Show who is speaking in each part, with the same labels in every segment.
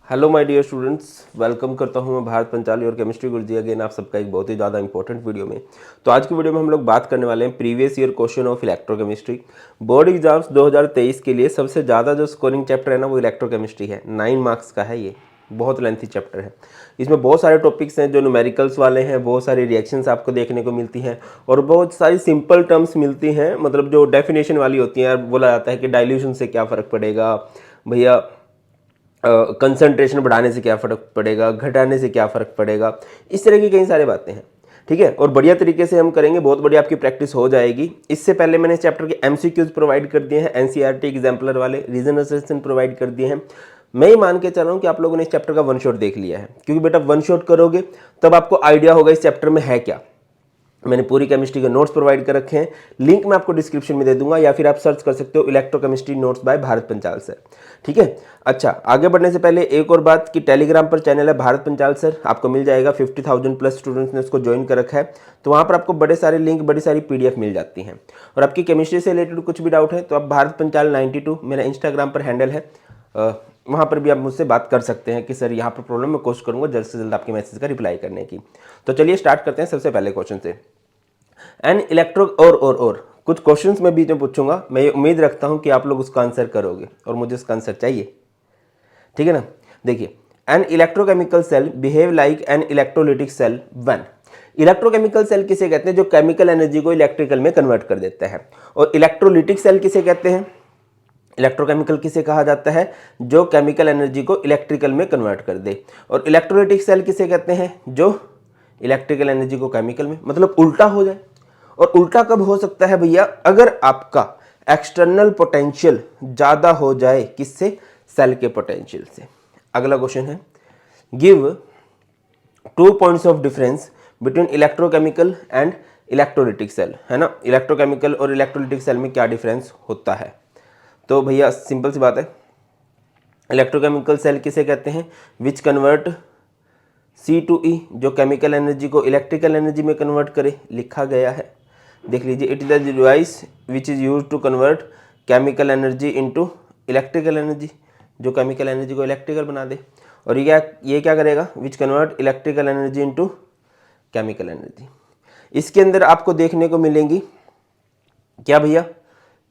Speaker 1: Hello my dear students, welcome करता हूं मैं भारत पंचाली और केमिस्ट्री गुरुजी अगेन आप सबका एक बहुत ही ज़्यादा इंपॉर्टेंट वीडियो में। तो आज की वीडियो में हम लोग बात करने वाले हैं previous year question of electrochemistry. Board exams 2023 के लिए सबसे ज़्यादा जो स्कोरिंग चैप्टर है ना वो इलेक्ट्रोकेमिस्ट्री है। 9 मार्क्स का है, ये बहुत लेंथी चैप्टर है। इसमें बहुत सारे टॉपिक्स हैं जो न्यूमेरिकल्स वाले हैं, बहुत सारी रिएक्शंस आपको देखने को मिलती हैं और बहुत सारी सिंपल टर्म्स मिलती हैं, मतलब जो डेफिनेशन वाली होती हैं। बोला जाता है कि डाइल्यूशन से क्या फ़र्क पड़ेगा भैया, कंसंट्रेशन बढ़ाने से क्या फ़र्क पड़ेगा, घटाने से क्या फ़र्क पड़ेगा, इस तरह की कई सारी बातें हैं। ठीक है, और बढ़िया तरीके से हम करेंगे, बहुत बढ़िया आपकी प्रैक्टिस हो जाएगी। इससे पहले मैंने इस चैप्टर के एमसीक्यूज प्रोवाइड कर दिए हैं, एनसीईआरटी एग्जाम्पलर वाले रीजन असेसमेंट प्रोवाइड कर दिए हैं। मैं ही मान के चल रहा हूँ कि आप लोगों ने इस चैप्टर का वन शॉट देख लिया है, क्योंकि बेटा वन शॉट करोगे तब आपको आइडिया होगा इस चैप्टर में है क्या। मैंने पूरी केमिस्ट्री के नोट्स प्रोवाइड कर रखे हैं, लिंक मैं आपको डिस्क्रिप्शन में दे दूंगा, या फिर आप सर्च कर सकते हो electrochemistry notes by Bharat Panchal sir. ठीक है, अच्छा आगे बढ़ने से पहले एक और बात कि टेलीग्राम पर चैनल है भारत पंचाल सर, आपको मिल जाएगा। 50,000 प्लस स्टूडेंट्स ने उसको ज्वाइन कर रखा है, तो वहाँ पर आपको बड़े सारे लिंक, बड़ी सारी पीडीएफ मिल जाती हैं। और आपकी केमिस्ट्री से रिलेटेड कुछ भी डाउट है तो आप भारत पंचाल 92 मेरा इंस्टाग्राम पर हैंडल है, वहाँ पर भी आप मुझसे बात कर सकते हैं कि सर यहाँ पर प्रॉब्लम मैं कोशिश करूँगा जल्द से जल्द आपके मैसेज का रिप्लाई करने की। तो चलिए स्टार्ट करते हैं सबसे पहले क्वेश्चन से। एन इलेक्ट्रो और कुछ क्वेश्चंस मैं बीच में पूछूंगा, मैं ये उम्मीद रखता हूं कि आप लोग उसका आंसर करोगे और मुझे उसका आंसर चाहिए। ठीक है ना, देखिए an electrochemical cell behave like an electrolytic cell one. Electrochemical cell किसे कहते हैं? जो केमिकल एनर्जी को इलेक्ट्रिकल में कन्वर्ट कर देता है। और इलेक्ट्रोलिटिक सेल किसे कहते हैं? इलेक्ट्रोकेमिकल किसे कहा जाता है? जो केमिकल एनर्जी को इलेक्ट्रिकल में कन्वर्ट कर दे। और इलेक्ट्रोलिटिक सेल किसे कहते हैं? जो इलेक्ट्रिकल एनर्जी को केमिकल में, मतलब उल्टा हो जाए। और उल्टा कब हो सकता है भैया? अगर आपका एक्सटर्नल पोटेंशियल ज्यादा हो जाए, किससे? सेल के पोटेंशियल से। अगला क्वेश्चन है, give 2 points of difference between electrochemical and electrolytic cell. है ना, इलेक्ट्रोकेमिकल और इलेक्ट्रोलिटिक सेल में क्या डिफरेंस होता है? तो भैया सिंपल सी बात है, इलेक्ट्रोकेमिकल सेल किसे कहते हैं? Which convert C to E, जो केमिकल एनर्जी को इलेक्ट्रिकल एनर्जी में कन्वर्ट करे, लिखा गया है, देख लीजिए। It is the device which is use to convert chemical energy into electrical energy, जो केमिकल एनर्जी को इलेक्ट्रिकल बना दे। और ये क्या करेगा? Which convert electrical energy into chemical energy. इसके अंदर आपको देखने को मिलेंगी क्या भैया?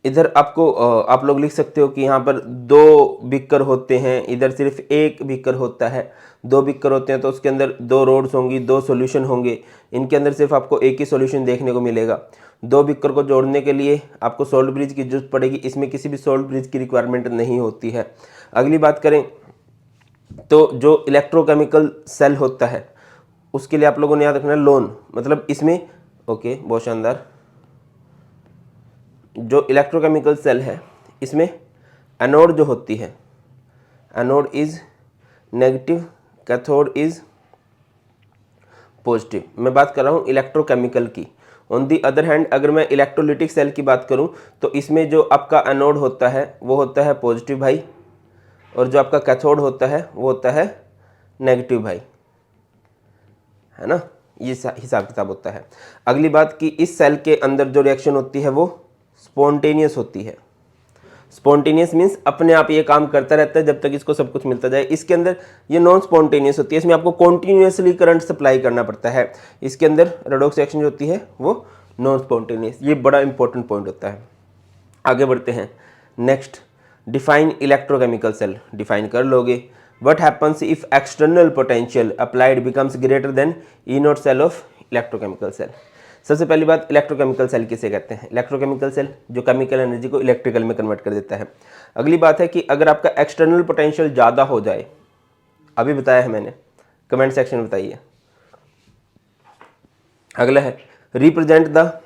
Speaker 1: इधर आपको आप लोग लिख सकते हो कि यहाँ पर 2 बीकर होते हैं, इधर सिर्फ 1 बीकर होता है। 2 बीकर होते हैं तो उसके अंदर 2 रोड्स होंगी, 2 सॉल्यूशन होंगे। इनके अंदर सिर्फ आपको एक ही सॉल्यूशन देखने को मिलेगा। 2 बीकर को जोड़ने के लिए आपको सोल्ट ब्रिज की जरूरत पड़ेगी, इसमें किसी भी सोल्ट ब्रिज की रिक्वायरमेंट नहीं होती है। अगली बात करें तो जो इलेक्ट्रोकेमिकल सेल होता है उसके लिए आप लोगों ने याद रखना है लोन, मतलब इसमें ओके बहुत शानदार। जो इलेक्ट्रोकेमिकल सेल है इसमें एनोड जो होती है, anode is negative, cathode is positive. मैं बात कर रहा हूँ इलेक्ट्रोकेमिकल की। ऑन दी अदर हैंड अगर मैं इलेक्ट्रोलिटिक सेल की बात करूँ तो इसमें जो आपका एनोड होता है वो होता है पॉजिटिव भाई, और जो आपका कैथोड होता है वो होता है नेगेटिव भाई, है ना। ये हिसाब किताब होता है। अगली बात कि इस सेल के अंदर जो रिएक्शन होती है वो स्पॉन्टेनियस होती है। स्पॉन्टेनियस मीन्स अपने आप ये काम करता रहता है जब तक इसको सब कुछ मिलता जाए। इसके अंदर ये नॉन स्पॉन्टेनियस होती है, इसमें आपको कॉन्टिन्यूसली करंट सप्लाई करना पड़ता है। इसके अंदर रेडॉक्स रिएक्शन जो होती है वो नॉन स्पॉन्टेनियस। ये बड़ा इंपॉर्टेंट पॉइंट होता है। आगे बढ़ते हैं, next define electrochemical cell. Define कर लोगे। What happens if external potential applied becomes greater than E naught cell of electrochemical cell. सबसे पहली बात, इलेक्ट्रोकेमिकल सेल किसे कहते हैं? इलेक्ट्रोकेमिकल सेल जो केमिकल एनर्जी को इलेक्ट्रिकल में कन्वर्ट कर देता है। अगली बात है कि अगर आपका एक्सटर्नल पोटेंशियल ज़्यादा हो जाए, अभी बताया है मैंने, कमेंट सेक्शन में बताइए। अगला है, represent the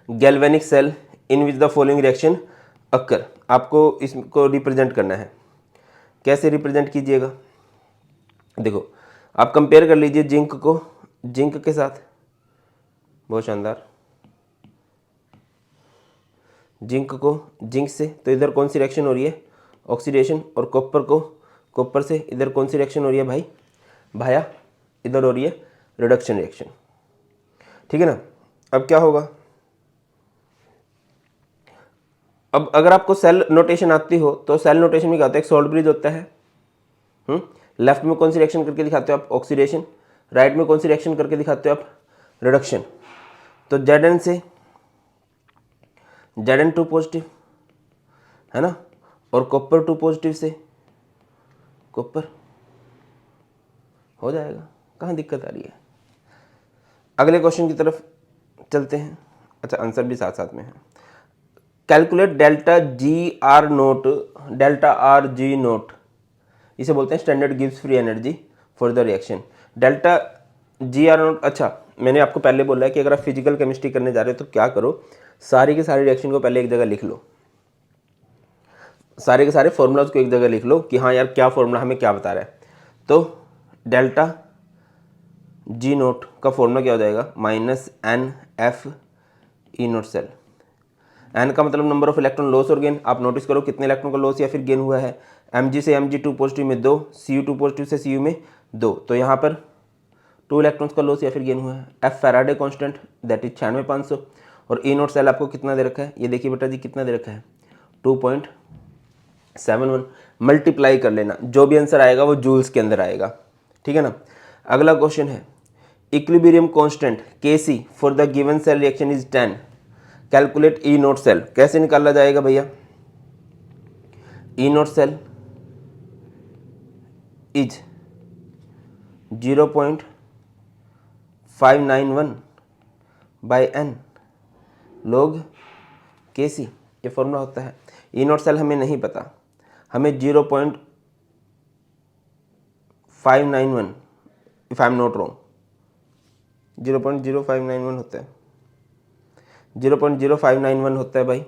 Speaker 1: galvanic cell in which the following reaction occur. आपको इसको रिप्रेजेंट करना है। कैसे रिप्रेजेंट कीजिएगा? देखो आप कंपेयर कर लीजिए जिंक को जिंक के साथ, बहुत शानदार। जिंक को जिंक से तो इधर कौन सी रिएक्शन हो रही है? ऑक्सीडेशन। और कॉपर को कॉपर से इधर कौन सी रिएक्शन हो रही है भाई? भाया इधर हो रही है रिडक्शन रिएक्शन। ठीक है ना। अब क्या होगा? अब अगर आपको सेल नोटेशन आती हो तो सेल नोटेशन में क्या होता है? एक सोल्ट ब्रिज होता है, लेफ्ट में कौन सी रिएक्शन करके दिखाते हो आप? ऑक्सीडेशन। राइट में कौन सी रिएक्शन करके दिखाते हो आप? रिडक्शन। तो Zn से Zn2 पॉजिटिव है ना, और कॉपर 2 पॉजिटिव से कॉपर हो जाएगा। कहाँ दिक्कत आ रही है? अगले क्वेश्चन की तरफ चलते हैं। अच्छा, आंसर भी साथ साथ में है। Calculate delta G r naught, delta r G naught, इसे बोलते हैं standard gives free energy for the reaction. Delta G r naught, अच्छा मैंने आपको पहले बोला है कि अगर आप फिजिकल केमिस्ट्री करने जा रहे हो तो क्या करो, सारी के सारी रिएक्शन को पहले एक जगह लिख लो, सारे के सारे फॉर्मूलाज को एक जगह लिख लो कि हाँ यार क्या फॉर्मूला हमें क्या बता रहा है। तो डेल्टा जी नोट का फॉर्मूला क्या हो जाएगा? Minus N F E naught cell. N का मतलब नंबर ऑफ इलेक्ट्रॉन लॉस और गेन। आप नोटिस करो कितने इलेक्ट्रॉन का लॉस या फिर गेन हुआ है। Mg से Mg2 पॉजिटिव में 2, Cu2 पॉजिटिव से Cu में 2, तो यहाँ पर 2 इलेक्ट्रॉन्स का लॉस या फिर गेन हुआ है। F Faraday constant that is 96,500, और ई नोट सेल आपको कितना दे रखा है? ये देखिए बेटा जी कितना दे रखा है? 2.71। मल्टीप्लाई कर लेना, जो भी आंसर आएगा वो जूल्स के अंदर आएगा, ठीक है ना। अगला क्वेश्चन है, equilibrium constant Kc for the given cell reaction is 10, calculate E naught cell. कैसे निकाला जाएगा भैया? E naught cell is 0.591 by N log Kc, ये फॉर्मूला होता है। ई नोट सेल हमें नहीं पता, हमें 0.591, if I am not wrong 0.0591 होता है, 0.0591 होता है भाई,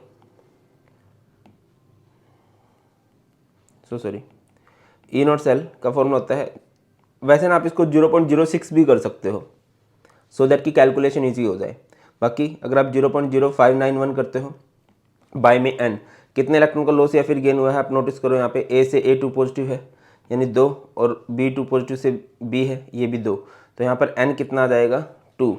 Speaker 1: सॉरी। ई नोट सेल का फॉर्मूला होता है, वैसे ना आप इसको 0.06 भी कर सकते हो सो दैट की कैलकुलेशन ईजी हो जाए। बाकी अगर आप 0.0591 करते हो बाय में एन, कितने इलेक्ट्रॉन का लॉस या फिर गेन हुआ है आप नोटिस करो। यहाँ पे ए से A2 पॉजिटिव है यानी 2, और B2 पॉजिटिव से B है ये भी 2, तो यहाँ पर n कितना आ जाएगा? 2,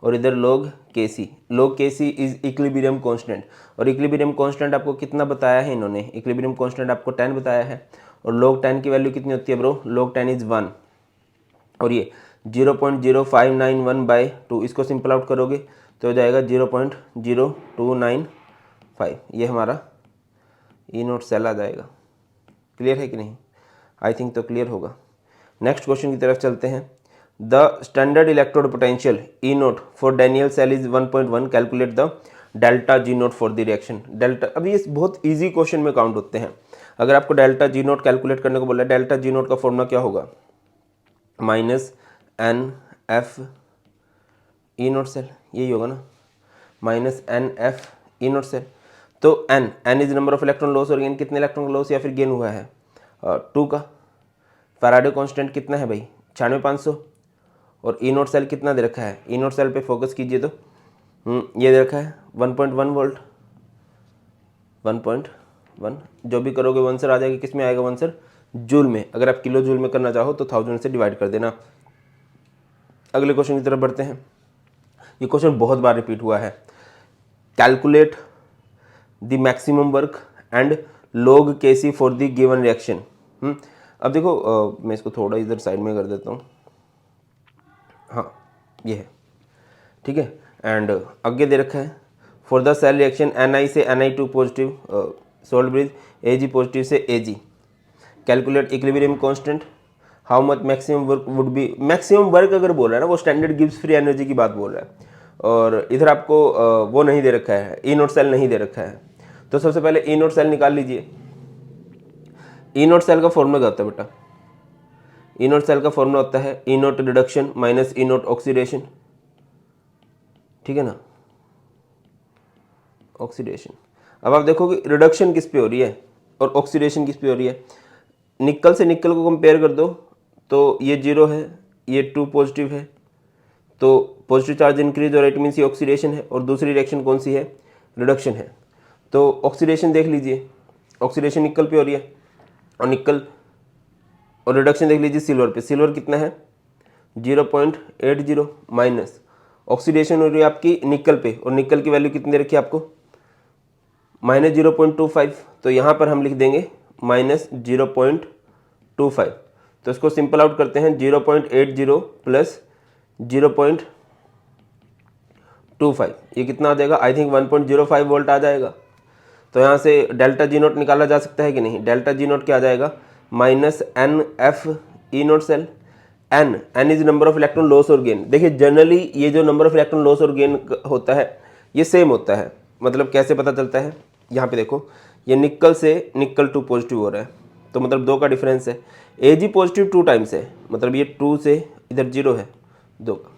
Speaker 1: और इधर log Kc। log Kc is equilibrium constant, और इक्विलिब्रियम कांस्टेंट आपको कितना बताया है इन्होंने? इक्विलिब्रियम कांस्टेंट आपको 10 बताया है, और log 10 की वैल्यू कितनी होती है ब्रो? log 10 इज 1, और ये 0.0591 बाई 2, इसको सिंपल आउट करोगे तो हो जाएगा 0.0295। ये हमारा ई नोट सेल आ जाएगा। क्लियर है कि नहीं? आई थिंक तो क्लियर होगा। नेक्स्ट क्वेश्चन की तरफ चलते हैं। The standard electrode potential E naught for Daniell cell is 1.1, calculate the delta G naught for the reaction. Delta, अभी ये बहुत ईजी क्वेश्चन में काउंट होते हैं। अगर आपको डेल्टा जी नोट कैलकुलेट करने को बोला है, डेल्टा जी नोट का फॉर्मूला क्या होगा? Minus N F E naught cell, यही होगा ना, minus N F E naught cell. तो N is number of electron loss और गेन, कितने इलेक्ट्रॉन का लॉस या फिर गेन हुआ है? 2 का। फैराडे कांस्टेंट कितना है भाई? 96,500, और ई नोट सेल कितना दे रखा है? ई नोट सेल पे फोकस कीजिए तो ये दे रखा है 1.1 वोल्ट, 1.1, जो भी करोगे आंसर आ जाएगा। किस में आएगा आंसर? जूल में। अगर आप किलो जूल में करना चाहो तो 1000 से डिवाइड कर देना। अगले क्वेश्चन की तरफ बढ़ते हैं। ये क्वेश्चन बहुत बार रिपीट हुआ है। Calculate the maximum work and log Kc for the given reaction. अब देखो मैं इसको थोड़ा इधर साइड में कर देता हूँ, हाँ ये है, ठीक है। एंड आगे दे रखा है for the cell reaction Ni से Ni2 positive salt bridge, Ag positive से Ag, calculate equilibrium constant, how much maximum work would be. Maximum work अगर बोल रहा है ना वो स्टैंडर्ड गिव्स फ्री एनर्जी की बात बोल रहा है, और इधर आपको वो नहीं दे रखा है, ई नोट सेल नहीं दे रखा है। तो सबसे पहले ई नोट सेल निकाल लीजिए। ई नोट सेल का फॉर्मूला क्या होता है बेटा? ई नोट सेल का फॉर्मूला होता है E naught reduction minus E note oxidation, ठीक है ना, ऑक्सीडेशन। अब आप देखोगे रिडक्शन किस पे हो रही है और ऑक्सीडेशन किस पे हो रही है। निकल से निकल को कंपेयर कर दो तो ये 0 है, ये 2 पॉजिटिव है, तो पॉजिटिव चार्ज इंक्रीज और इट मीन्स ये ऑक्सीडेशन है, और दूसरी रिएक्शन कौन सी है? रिडक्शन है। तो ऑक्सीडेशन देख लीजिए, ऑक्सीडेशन निकल पे हो रही है, और निकल, और रिडक्शन देख लीजिए सिल्वर पे। सिल्वर कितना है? 0.80 माइनस ऑक्सीडेशन हो रही है आपकी निकल पे, और निकल की वैल्यू कितनी दे रखी है आपको? माइनस 0.25। तो यहाँ पर हम लिख देंगे माइनस 0.25 0.25। तो इसको सिंपल आउट करते हैं, 0.80 प्लस 0.25, ये कितना आ जाएगा? आई थिंक 1.05 वोल्ट आ जाएगा। तो यहाँ से डेल्टा जी नोट निकाला जा सकता है कि नहीं? डेल्टा जी नोट क्या आ जाएगा? Minus N F E naught cell. N is number of electron loss और गेन। देखिए जनरली ये जो नंबर ऑफ इलेक्ट्रॉन लॉस और गेन होता है ये सेम होता है। मतलब कैसे पता चलता है? यहाँ पे देखो, ये निकल से निकल 2 पॉजिटिव हो रहा है, तो मतलब 2 का डिफरेंस है। Ag पॉजिटिव 2 टाइम्स है, मतलब ये 2 से इधर 0 है, 2 का,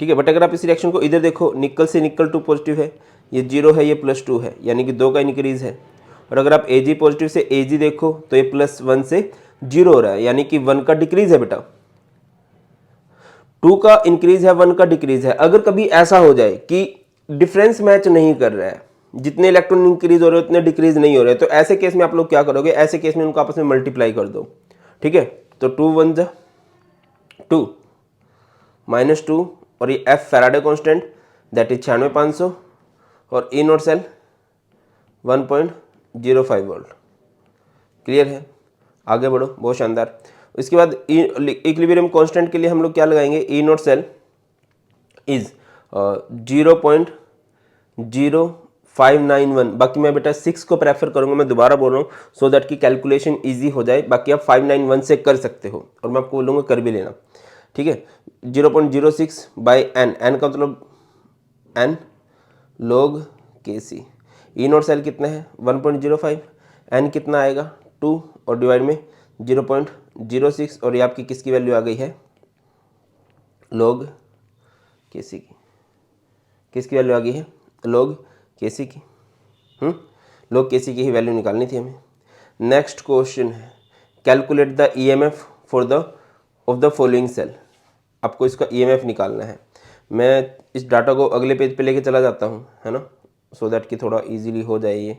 Speaker 1: ठीक है। बट अगर आप इस रिएक्शन को इधर देखो, निकल से निकल 2 पॉजिटिव है, ये 0 है, ये +2 है, यानी कि 2 का इंक्रीज है। और अगर आप Ag पॉजिटिव से Ag देखो तो ये +1 से 0 हो रहा है, यानी कि 1 का डिक्रीज है बेटा। 2 का इंक्रीज है, 1 का डिक्रीज है। अगर कभी ऐसा हो जाए कि डिफरेंस मैच नहीं कर रहा है, जितने इलेक्ट्रॉन इंक्रीज हो रहे हैं उतने डिक्रीज नहीं हो रहे, तो ऐसे केस में आप लोग क्या करोगे? ऐसे केस में उनको आपस में मल्टीप्लाई कर दो, ठीक है। तो 2 1 जा 2 -2, और ये F Faraday constant that is 96500, और ई नोट सेल 1.05 वोल्ट। क्लियर है? आगे बढ़ो, बहुत शानदार। इसके बाद इक्विलिब्रियम कांस्टेंट के लिए हम लोग क्या लगाएंगे? ई नोट सेल इज 0.0591। बाकी मैं बेटा 6 को प्रेफर करूंगा, मैं दोबारा बोल रहा हूँ, सो दैट की कैलकुलेशन इजी हो जाए। बाकी आप 591 से कर सकते हो, और मैं आपको बोलूँगा कर भी लेना, ठीक है। 0.06 बाई एन का मतलब N log Kc। E naught cell कितना है? 1.05, एन कितना आएगा? 2, और डिवाइड में 0.06, और ये आपकी किसकी वैल्यू आ गई है? log Kc की। किसकी वैल्यू आ गई है? log Kc की। log Kc की ही वैल्यू निकालनी थी हमें। नेक्स्ट क्वेश्चन है, calculate the EMF for the of the following cell. आपको इसका EMF निकालना है। मैं इस डाटा को अगले पेज पे लेके चला जाता हूँ, है ना, सो दैट कि थोड़ा इजीली हो जाए ये।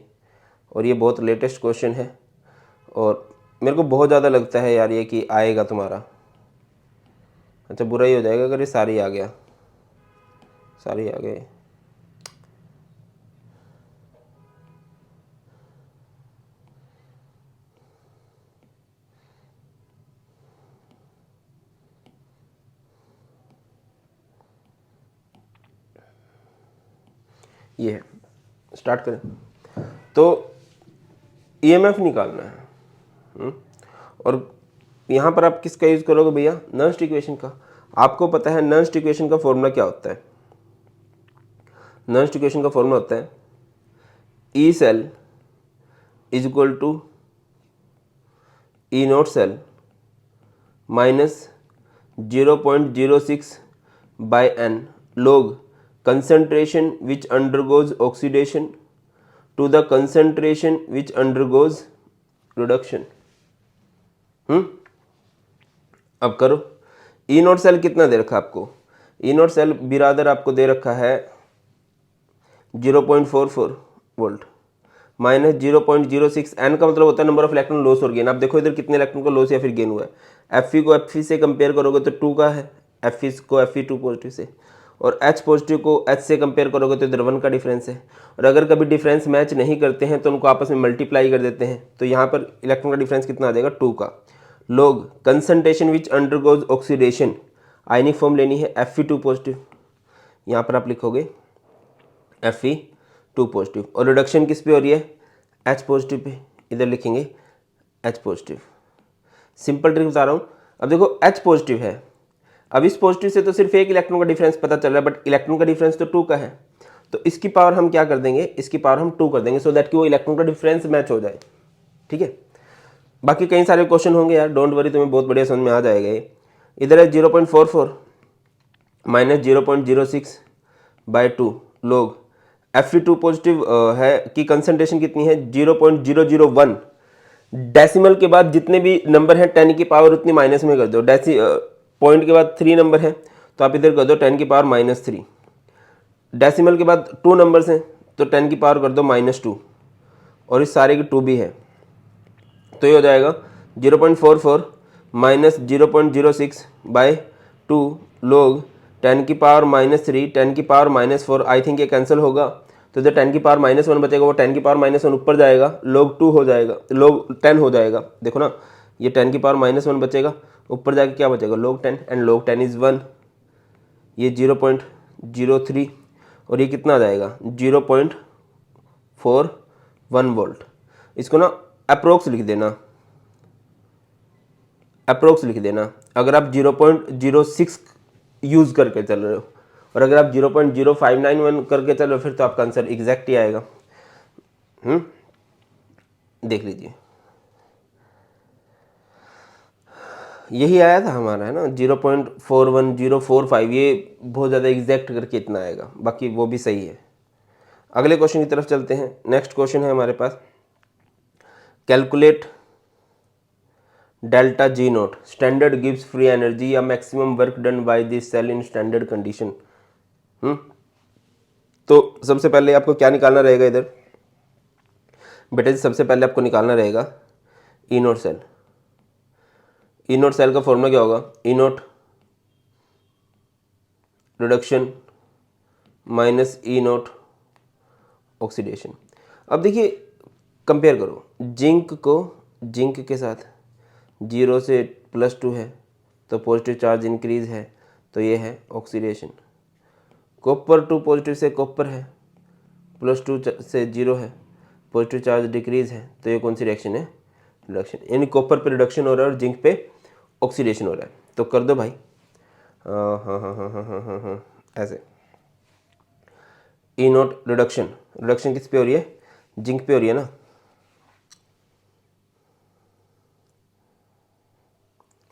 Speaker 1: और ये बहुत लेटेस्ट क्वेश्चन है, और मेरे को बहुत ज़्यादा लगता है यार ये कि आएगा तुम्हारा। अच्छा, बुरा ही हो जाएगा अगर ये सारी आ गया, सारी आ गए। ये है, स्टार्ट करें। तो EMF निकालना है, और यहाँ पर आप किसका यूज़ करोगे भैया? नर्स्ट इक्वेशन का। आपको पता है नर्स्ट इक्वेशन का फॉर्मूला क्या होता है? नर्स्ट इक्वेशन का फॉर्मूला होता है E cell is equal to E naught cell minus 0.06 by n log concentration which undergoes oxidation to the concentration which undergoes reduction। अब करो। ई नोट सेल कितना दे रखा आपको? ई नोट सेल बिरादर आपको दे रखा है 0.44 वोल्ट माइनस 0.06। एन का मतलब होता है नंबर ऑफ इलेक्ट्रॉन लॉस और गेन। आप देखो इधर कितने इलेक्ट्रॉन का लॉस या फिर गेन हुआ है। Fe को Fe से कंपेयर करोगे तो 2 का है, Fe को Fe2 पॉजिटिव से, और H पॉजिटिव को H से कंपेयर करोगे तो इधर 1 का डिफरेंस है। और अगर कभी डिफरेंस मैच नहीं करते हैं तो उनको आपस में मल्टीप्लाई कर देते हैं, तो यहाँ पर इलेक्ट्रॉन का डिफरेंस कितना आ जाएगा? 2 का। log कंसंट्रेशन विच अंडरगोज ऑक्सीडेशन, आयनिक फॉर्म लेनी है Fe2 पॉजिटिव, यहाँ पर आप लिखोगे Fe2 पॉजिटिव, और रिडक्शन किस पे हो रही है? H पॉजिटिव पे, इधर लिखेंगे H पॉजिटिव। सिंपल ट्रिक बता रहा हूँ। अब देखो H पॉजिटिव है, अब इस पॉजिटिव से तो सिर्फ एक इलेक्ट्रॉन का डिफरेंस पता चल रहा है, बट इलेक्ट्रॉन का डिफरेंस तो 2 का है, तो इसकी पावर हम क्या कर देंगे? इसकी पावर हम 2 कर देंगे, सो दैट कि वो इलेक्ट्रॉन का डिफरेंस मैच हो जाए, ठीक है। बाकी कई सारे क्वेश्चन होंगे यार, डोंट वरी, तुम्हें बहुत बढ़िया समझ में आ जाएगा ये। इधर है 0.44 minus 0.06 bye 2 log Fe2 positive है कि कंसंट्रेशन कितनी है? 0.001। डेसिमल के बाद जितने भी नंबर हैं 10 की पावर उतनी माइनस में कर दो। पॉइंट के बाद 3 नंबर हैं तो आप इधर कर दो 10 की पावर -3। डेसिमल के बाद 2 नंबर्स हैं तो 10 की पावर कर दो -2, और इस सारे की 2 भी है, तो ये हो जाएगा 0.44 माइनस 0.06 बाय 2 log 10 की पावर -3, 10 की पावर -4। आई थिंक ये कैंसिल होगा, तो जो 10 की पावर -1 बचेगा वो 10 की पावर -1 ऊपर जाएगा, log 2 हो जाएगा, log 10 हो जाएगा। देखो ना, ये 10 की पावर -1 बचेगा, ऊपर जाके क्या बचेगा log 10 एंड log 10 इज़ 1, ये 0.03 और ये कितना आ जाएगा 0.41 वोल्ट। इसको ना अप्रोक्स लिख देना, अप्रोक्स लिख देना। अगर आप 0.06 यूज़ करके चल रहे हो और अगर आप 0.0591 करके चल रहे हो फिर तो आपका आंसर एग्जैक्ट ही आएगा। देख लीजिए यही आया था हमारा, है ना 0.41045, ये बहुत ज़्यादा एग्जैक्ट करके इतना आएगा, बाकी वो भी सही है। अगले क्वेश्चन की तरफ चलते हैं। नेक्स्ट क्वेश्चन है हमारे पास, calculate delta G naught standard gives free energy या maximum work done by this cell in standard condition. तो सबसे पहले आपको क्या निकालना रहेगा इधर बेटा जी, सबसे पहले आपको निकालना रहेगा E naught cell. E naught cell का फॉर्मूला क्या होगा, ई naught reduction minus E note oxidation. अब देखिए कंपेयर करो, जिंक को जिंक के साथ 0 से +2 है तो पॉजिटिव चार्ज इंक्रीज है, तो ये है ऑक्सीडेशन। कॉपर टू पॉजिटिव से कॉपर है, +2 से 0 है, पॉजिटिव चार्ज डिक्रीज है, तो ये कौन सी रिएक्शन है, रिडक्शन। यानी कॉपर पे रिडक्शन हो रहा है और जिंक पे ऑक्सीडेशन हो रहा है। तो कर दो भाई, हाँ हाँ हाँ हाँ हाँ हाँ हाँ ऐसे। ई नोट रिडक्शन, रिडक्शन किस पे हो रही है, जिंक पे हो रही है ना,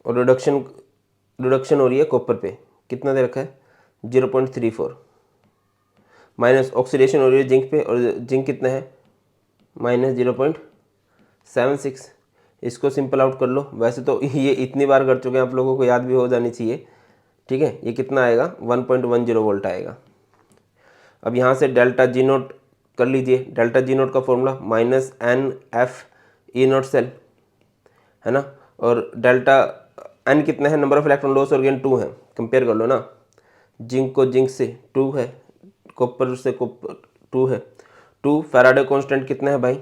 Speaker 1: और रिडक्शन हो रही है कॉपर पे, कितना दे रखा है 0.34, माइनस ऑक्सीडेशन हो रही है जिंक पे और जिंक कितना है -0.76। इसको सिंपल आउट कर लो, वैसे तो ये इतनी बार कर चुके हैं आप लोगों को याद भी हो जानी चाहिए, ठीक है। ये कितना आएगा 1.10 वोल्ट आएगा। अब यहाँ से डेल्टा जी नोट कर लीजिए, डेल्टा जी नोट का फॉर्मूला -NF ई नोट सेल है ना, और डेल्टा एन कितना है, नंबर ऑफ इलेक्ट्रॉन लॉस और गेन 2 है, कंपेयर कर लो ना, जिंक को जिंक से 2 है, कॉपर से कॉपर 2 है, 2 फैराडे कांस्टेंट कितना है भाई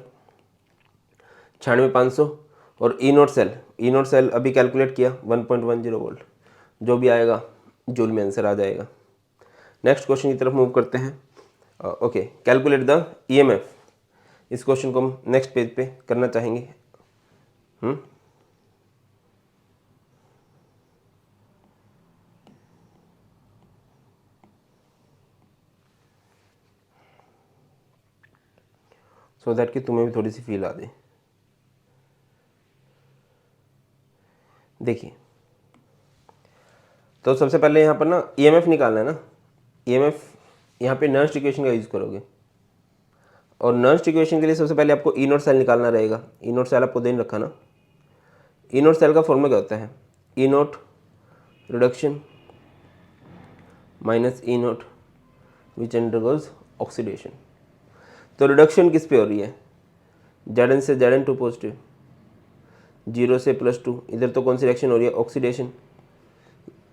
Speaker 1: 96,500, और ई नोट सेल अभी कैलकुलेट किया 1.10 वोल्ट, जो भी आएगा जूल में आंसर आ जाएगा। नेक्स्ट क्वेश्चन की तरफ मूव करते हैं। Okay, calculate the EMF. इस क्वेश्चन को हम नेक्स्ट पेज पे करना चाहेंगे। सो दैट कि तुम्हें भी थोड़ी सी फील आ दे। देखिए तो सबसे पहले यहाँ पर ना ईएमएफ निकालना है ना, ईएमएफ यहाँ पे नर्स्ट इक्वेशन का यूज़ करोगे, और नर्स्ट इक्वेशन के लिए सबसे पहले आपको ई नोट सेल निकालना रहेगा। ई नोट सेल आपको देन रखा ना, ई नोट सेल का फॉर्मूला क्या होता है, E naught reduction minus E naught which undergoes oxidation. तो रिडक्शन किस पे हो रही है, Zn से Zn2 पॉजिटिव, 0 से +2, इधर तो कौन सी रिएक्शन हो रही है, ऑक्सीडेशन,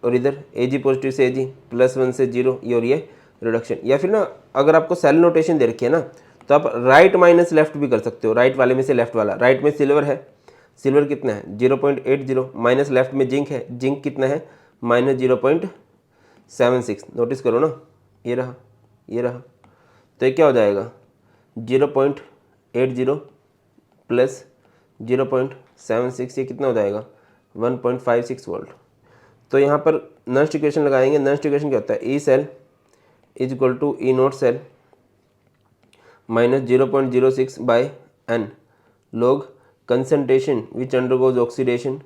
Speaker 1: और इधर Ag पॉजिटिव से Ag, +1 से 0, ये हो रही है रिडक्शन। या फिर ना अगर आपको सेल नोटेशन दे रखी है ना, तो आप राइट माइनस लेफ्ट भी कर सकते हो, राइट वाले में से लेफ्ट वाला। राइट में सिल्वर है, सिल्वर कितना है 0.80, माइनस लेफ्ट में जिंक है, जिंक कितना है -0.76। नोटिस करो ना, ये रहा ये रहा, तो ये क्या हो जाएगा 0.80 प्लस 0.76, ये कितना हो जाएगा 1.56 वोल्ट। तो यहाँ पर नर्स्ट इक्वेशन लगाएंगे। नर्स्ट इक्वेशन क्या होता है, E cell is equal to E naught cell minus 0.06 by n log concentration which undergoes oxidation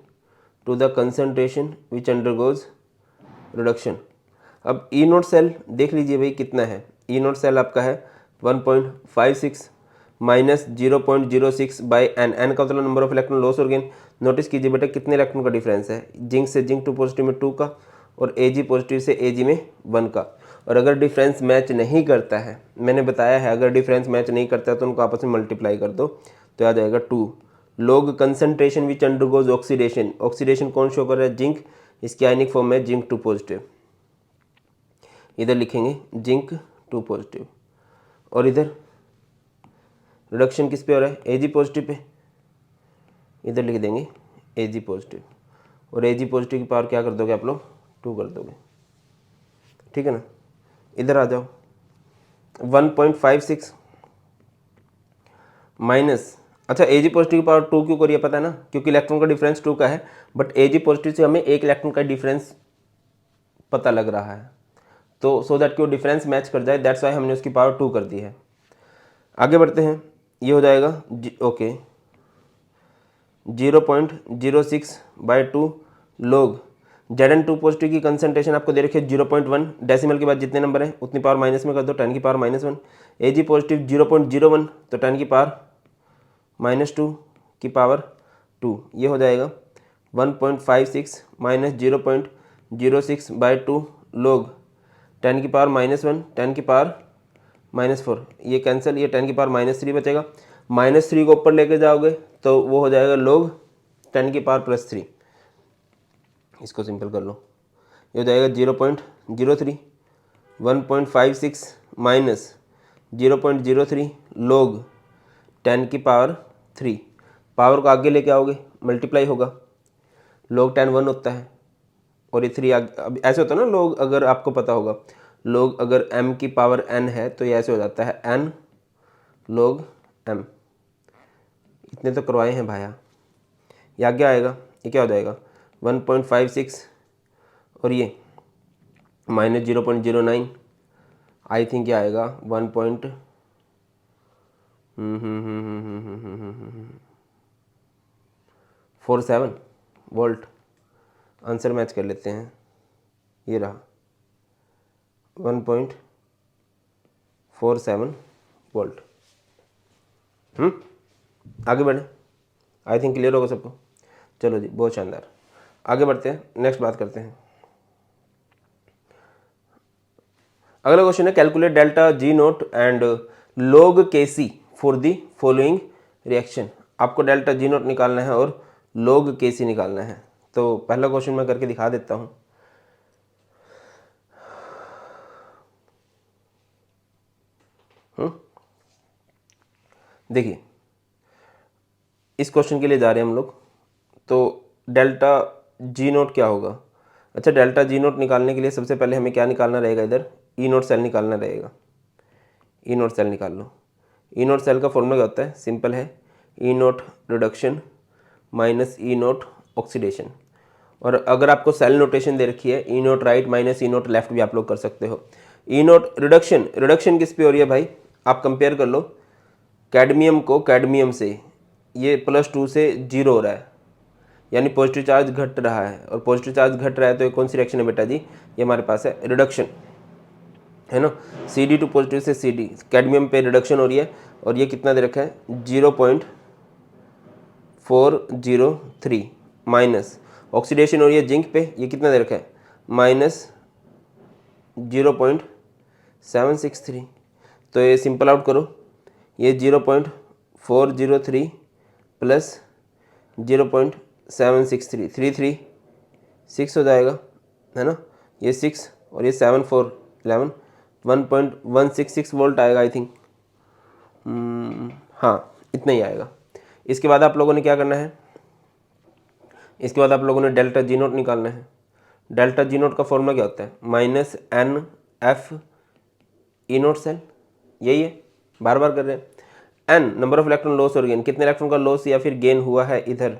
Speaker 1: to the concentration which undergoes reduction। अब ई नोट सेल देख लीजिए भाई कितना है, ई नोट सेल आपका है 1.56 माइनस 0.06 बाई एन, एन का मतलब नंबर ऑफ इलेक्ट्रॉन लॉस और गेन। नोटिस कीजिए बेटा कितने इलेक्ट्रॉन का डिफरेंस है, जिंक से जिंक 2 पॉजिटिव में 2 का, और एजी पॉजिटिव से एजी में 1 का। और अगर डिफरेंस मैच नहीं करता है, मैंने बताया है अगर डिफरेंस मैच नहीं करता है तो उनको आपस में मल्टीप्लाई कर दो, तो आ जाएगा 2 log कंसनट्रेशन विच अंडरगोज ऑक्सीडेशन। ऑक्सीडेशन कौन शो कर रहा है, जिंक, इसकी आयनिक फॉर्म है जिंक 2 पॉजिटिव, इधर लिखेंगे जिंक 2 पॉजिटिव, और इधर रिडक्शन किस पे हो रहा है, एजी पॉजिटिव पे, इधर लिख देंगे Ag पॉजिटिव, और Ag पॉजिटिव की पावर क्या कर दोगे आप लोग, 2 कर दोगे, ठीक है ना। इधर आ जाओ, 1.56 माइनस, अच्छा Ag पॉजिटिव की पावर 2 क्यों करिए पता है ना, क्योंकि इलेक्ट्रॉन का डिफरेंस 2 का है, बट Ag पॉजिटिव से हमें एक इलेक्ट्रॉन का डिफरेंस पता लग रहा है, तो सो दैट कि वो डिफरेंस मैच कर जाए, दैट्स वाई हमने उसकी पावर 2 कर दी है। आगे बढ़ते हैं, ये हो जाएगा ओके 0.06/2 log Zn2 पॉजिटिव की कंसंट्रेशन आपको दे रखी है 0.1, डेसिमल के बाद जितने नंबर हैं उतनी पावर माइनस में कर दो, 10 की पावर -1। Ag पॉजिटिव 0.01, तो 10 की पावर -2 की पावर 2, ये हो जाएगा 1.56 माइनस 0.06/2 log 10 की पावर -1, 10 की पावर -4, ये कैंसिल, ये 10 की पावर -3 बचेगा, -3 को ऊपर लेके जाओगे तो वो हो जाएगा log 10 की पावर +3, इसको सिंपल कर लो, ये हो जाएगा 0.03, 1.56 माइनस 0.03 log 10 की पावर 3, पावर को आगे लेके आओगे मल्टीप्लाई होगा, log 10 1 होता है, और ये 3 अब ऐसे होता है ना, log अगर आपको पता होगा, log अगर m की पावर n है तो ये ऐसे हो जाता है n log m, इतने तो करवाए हैं भाया, ये आगे आएगा, ये क्या हो जाएगा 1.56 और ये -0.09, आई थिंक ये आएगा 1.47 वोल्ट, आंसर मैच कर लेते हैं, ये रहा 1.47 वोल्ट। आगे बढ़े, आई थिंक क्लियर होगा सबको, चलो जी बहुत शानदार, आगे बढ़ते हैं, नेक्स्ट बात करते हैं। अगला क्वेश्चन है calculate delta G note and log Kc for the following reaction, आपको डेल्टा जी नोट निकालना है और log Kc निकालना है। तो पहला क्वेश्चन मैं करके दिखा देता हूँ। देखिए इस क्वेश्चन के लिए जा रहे हैं हम लोग, तो डेल्टा जी नोट क्या होगा। अच्छा, डेल्टा जी नोट निकालने के लिए सबसे पहले हमें क्या निकालना रहेगा, इधर ई नोट सेल निकालना रहेगा, ई नोट सेल निकाल लो। ई नोट सेल का फॉर्मूला क्या होता है, सिंपल है, E naught reduction minus E note oxidation, और अगर आपको सेल नोटेशन दे रखी है E note right minus E note left भी आप लोग कर सकते हो। ई नोट रिडक्शन, रिडक्शन किस पे हो रही है भाई, आप कंपेयर कर लो कैडमियम को कैडमियम से, ये +2 से 0 हो रहा है, यानी पॉजिटिव चार्ज घट रहा है, और पॉजिटिव चार्ज घट रहा है तो ये कौन सी रिएक्शन है बेटा जी, ये हमारे पास है रिडक्शन, है ना। CD टू पॉजिटिव से CD, कैडमियम पे रिडक्शन हो रही है, और ये कितना दे रखा है 0.403, माइनस ऑक्सीडेशन हो रही है जिंक पे, ये कितना दे रखा है -0.763, तो ये सिंपल आउट करो, ये 0.403 प्लस 0.763, 336 हो जाएगा, है ना, ये 6 और ये 7 4 11, 1.166 वोल्ट आएगा आई थिंक, हाँ इतना ही आएगा। इसके बाद आप लोगों ने क्या करना है, इसके बाद आप लोगों ने डेल्टा जी नोट निकालना है। डेल्टा जी नोट का फॉर्मूला क्या होता है, -NF ई नोट सेल, यही है, बार बार कर रहे हैं। n number of electron loss और गेन, कितने इलेक्ट्रॉन का लॉस या फिर गेन हुआ है इधर,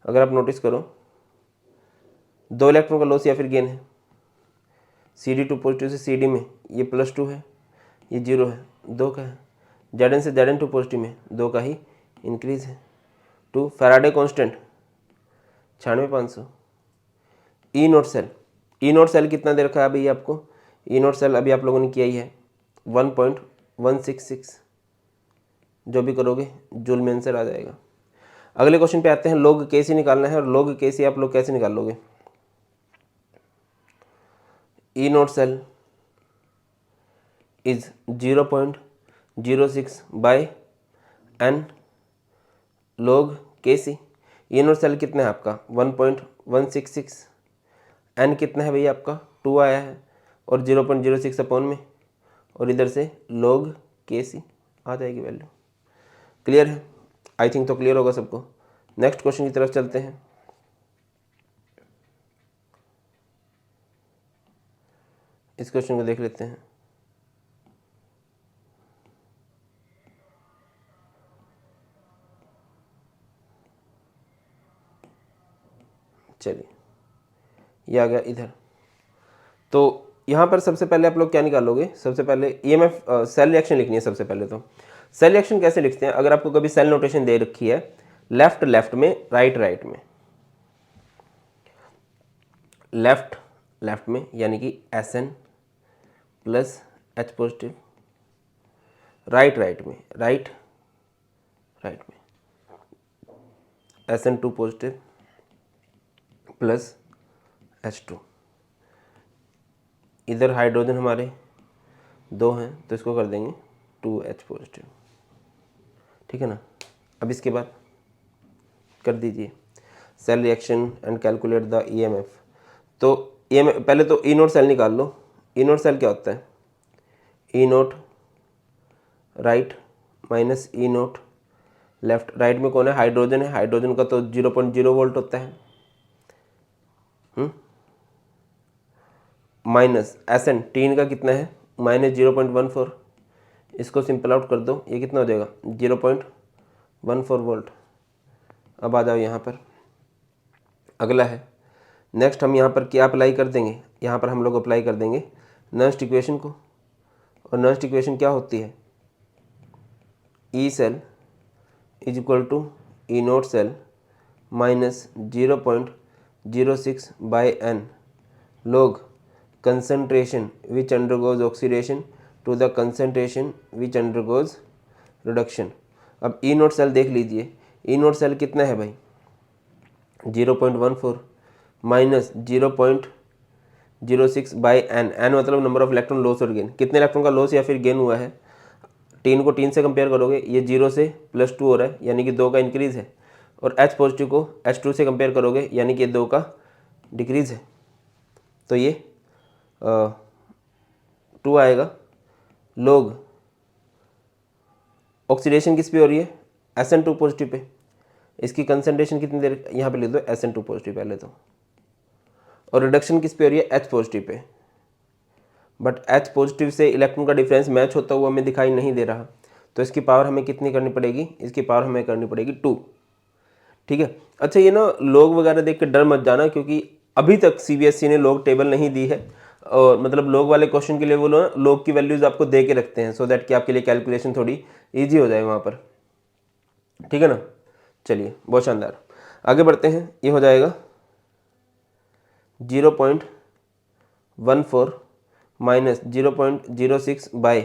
Speaker 1: अगर आप नोटिस करो 2 इलेक्ट्रॉन का लॉस या फिर गेन है, CD2 पॉजिटिव से CD में ये +2 है, ये 0 है, 2 का है, Zn से Zn2 पॉजिटिव में 2 का ही इंक्रीज है। 2 फैराडे कांस्टेंट 96,500। ई naught cell, E naught cell कितना दे रखा है अभी आपको, ई नोट सेल अभी आप लोगों ने किया ही है 1.166, जो भी करोगे जूल में आंसर आ जाएगा। अगले क्वेश्चन पे आते हैं, log Kc निकालना है, और log Kc आप लोग कैसे निकाल लोगे, E naught cell is 0.06/n log Kc, E naught cell कितना है आपका 1.166, n कितना है भैया आपका 2 आया है, और 0.06 अपॉन में, और इधर से log Kc आ जाएगी वैल्यू। क्लियर है, आई थिंक तो क्लियर होगा सबको, नेक्स्ट क्वेश्चन की तरफ चलते हैं। इस क्वेश्चन को देख लेते हैं। चलिए, ये आ गया इधर। तो यहाँ पर सबसे पहले आप लोग क्या निकालोगे, सबसे पहले ईएमएफ सेल रिएक्शन लिखनी है। सबसे पहले तो सेल रिएक्शन कैसे लिखते हैं, अगर आपको कभी सेल नोटेशन दे रखी है, लेफ्ट लेफ्ट में, राइट राइट में। लेफ्ट लेफ्ट में यानी कि SN plus H positive, right right में, राइट राइट में SN2 पॉजिटिव प्लस H2। इधर हाइड्रोजन हमारे 2 हैं तो इसको कर देंगे 2H पॉजिटिव, ठीक है ना। अब इसके बाद कर दीजिए cell reaction and calculate the EMF. तो ईएमएफ पहले तो ई नोट सेल निकाल लो। ई नोट सेल क्या होता है, E note right minus E note left. Right में कौन है, हाइड्रोजन है। हाइड्रोजन का तो 0.0 वोल्ट होता है, माइनस SN टीन का कितना है, माइनस 0.14। इसको सिंपल आउट कर दो, ये कितना हो जाएगा 0.14 वोल्ट। अब आ जाओ यहाँ पर, अगला है नेक्स्ट। हम यहाँ पर क्या अप्लाई कर देंगे, यहाँ पर हम लोग अप्लाई कर देंगे नर्स्ट इक्वेशन को। और नर्स्ट इक्वेशन क्या होती है, E cell is equal to E naught cell minus 0.06 by N log concentration which undergoes oxidation to the concentration which undergoes reduction। अब ई नोट सेल देख लीजिए, ई नोट सेल कितना है भाई 0.14 माइनस 0.06 बाई N। N मतलब नंबर ऑफ इलेक्ट्रॉन लॉस और gain, कितने electron का लॉस या फिर गेन हुआ है। टीन को टीन से कंपेयर करोगे, ये 0 से +2 हो रहा है यानी कि 2 का इंक्रीज़ है। और H पॉजिटिव को H2 से कंपेयर करोगे यानी कि 2 का डिक्रीज़ है। तो ये 2 आएगा। लोग ऑक्सीडेशन किस पे हो रही है, SN2 पॉजिटिव पे। इसकी कंसंट्रेशन कितनी देर, यहाँ पे लिख दो SN2 पॉजिटिव पहले तो। और रिडक्शन किस पे हो रही है, H positive pay. But H positive से इलेक्ट्रॉन का डिफरेंस मैच होता हुआ हमें दिखाई नहीं दे रहा, तो इसकी पावर हमें कितनी करनी पड़ेगी, इसकी पावर हमें करनी पड़ेगी 2, ठीक है। अच्छा, ये ना लोग वगैरह देख के डर मत जाना, क्योंकि अभी तक CBSE ने लोग टेबल नहीं दी है। और मतलब लोग वाले क्वेश्चन के लिए वो लोग की वैल्यूज़ आपको दे के रखते हैं, सो दैट कि आपके लिए कैलकुलेशन थोड़ी ईजी हो जाए वहाँ पर, ठीक है ना। चलिए, बहुत शानदार, आगे बढ़ते हैं। ये हो जाएगा 0.14 माइनस 0.06 बाई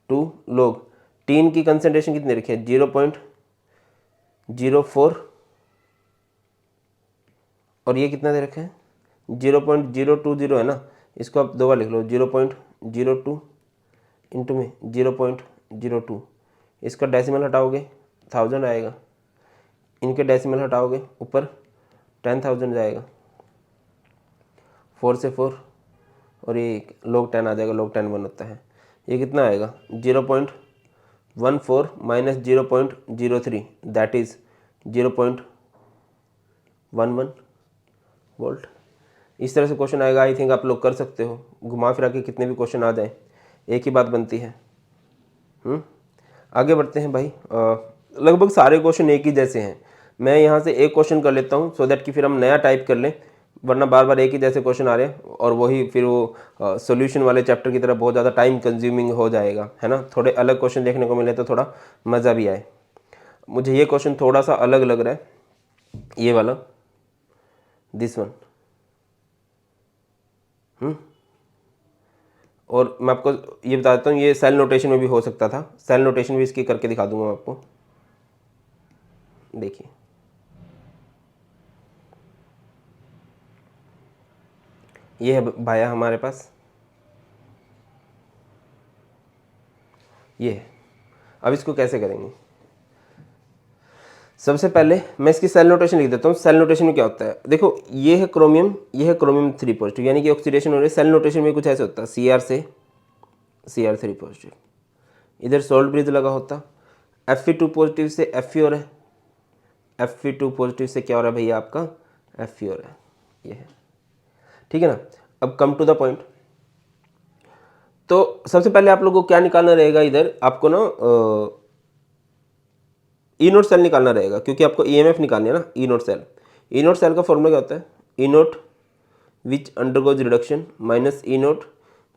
Speaker 1: 2 लोग। टीन की कंसंट्रेशन कितनी रखी है 0.04, और ये कितना दे रखा है 0.020 है ना। इसको आप 2 बार लिख लो, 0.02 इंटू में 0.02। इसका डेसिमल हटाओगे 1000 आएगा, इनके डेसिमल हटाओगे ऊपर 10,000 जाएगा, 4 से 4 और ये log 10 आ जाएगा, log 10 1 होता है। ये कितना आएगा 0.14 माइनस 0.03 दैट इज़ 0.11 वोल्ट। इस तरह से क्वेश्चन आएगा। आई थिंक आप लोग कर सकते हो, घुमा फिरा के कितने भी क्वेश्चन आ जाए एक ही बात बनती है। आगे बढ़ते हैं भाई। लगभग सारे क्वेश्चन एक ही जैसे हैं। मैं यहाँ से एक क्वेश्चन कर लेता हूँ सो दैट कि फिर हम नया टाइप कर लें, वरना बार बार एक ही जैसे क्वेश्चन आ रहे हैं और वही फिर वो सॉल्यूशन वाले चैप्टर की तरह बहुत ज़्यादा टाइम कंज्यूमिंग हो जाएगा, है ना। थोड़े अलग क्वेश्चन देखने को मिले तो थोड़ा मज़ा भी आए। मुझे ये क्वेश्चन थोड़ा सा अलग लग रहा है, ये वाला, दिस वन। और मैं आपको ये बता देता हूँ, ये सेल नोटेशन में भी हो सकता था। सेल नोटेशन भी इसकी करके दिखा दूंगा मैं आपको। देखिए, ये है भाया हमारे पास, ये है। अब इसको कैसे करेंगे, सबसे पहले मैं इसकी सेल नोटेशन लिख देता हूँ। सेल नोटेशन में क्या होता है, देखो ये है क्रोमियम, ये है क्रोमियम 3 पॉजिटिव, यानी कि ऑक्सीडेशन हो रही है। सेल नोटेशन में कुछ ऐसे होता है, Cr से Cr3 पॉजिटिव, इधर सोल्ट ब्रिज लगा होता, Fe2 पॉजिटिव से Fe हो रहा है, Fe2 पॉजिटिव से क्या हो रहा है भैया आपका Fe हो रहा है, ये है, ठीक है ना। अब कम टू द पॉइंट। तो सबसे पहले आप लोगों को क्या निकालना रहेगा, इधर आपको ना ई नोट सेल निकालना रहेगा, क्योंकि आपको ईएमएफ निकालनी है ना। E naught cell, E naught cell का फॉर्मूला क्या होता है, E naught which undergoes reduction minus E naught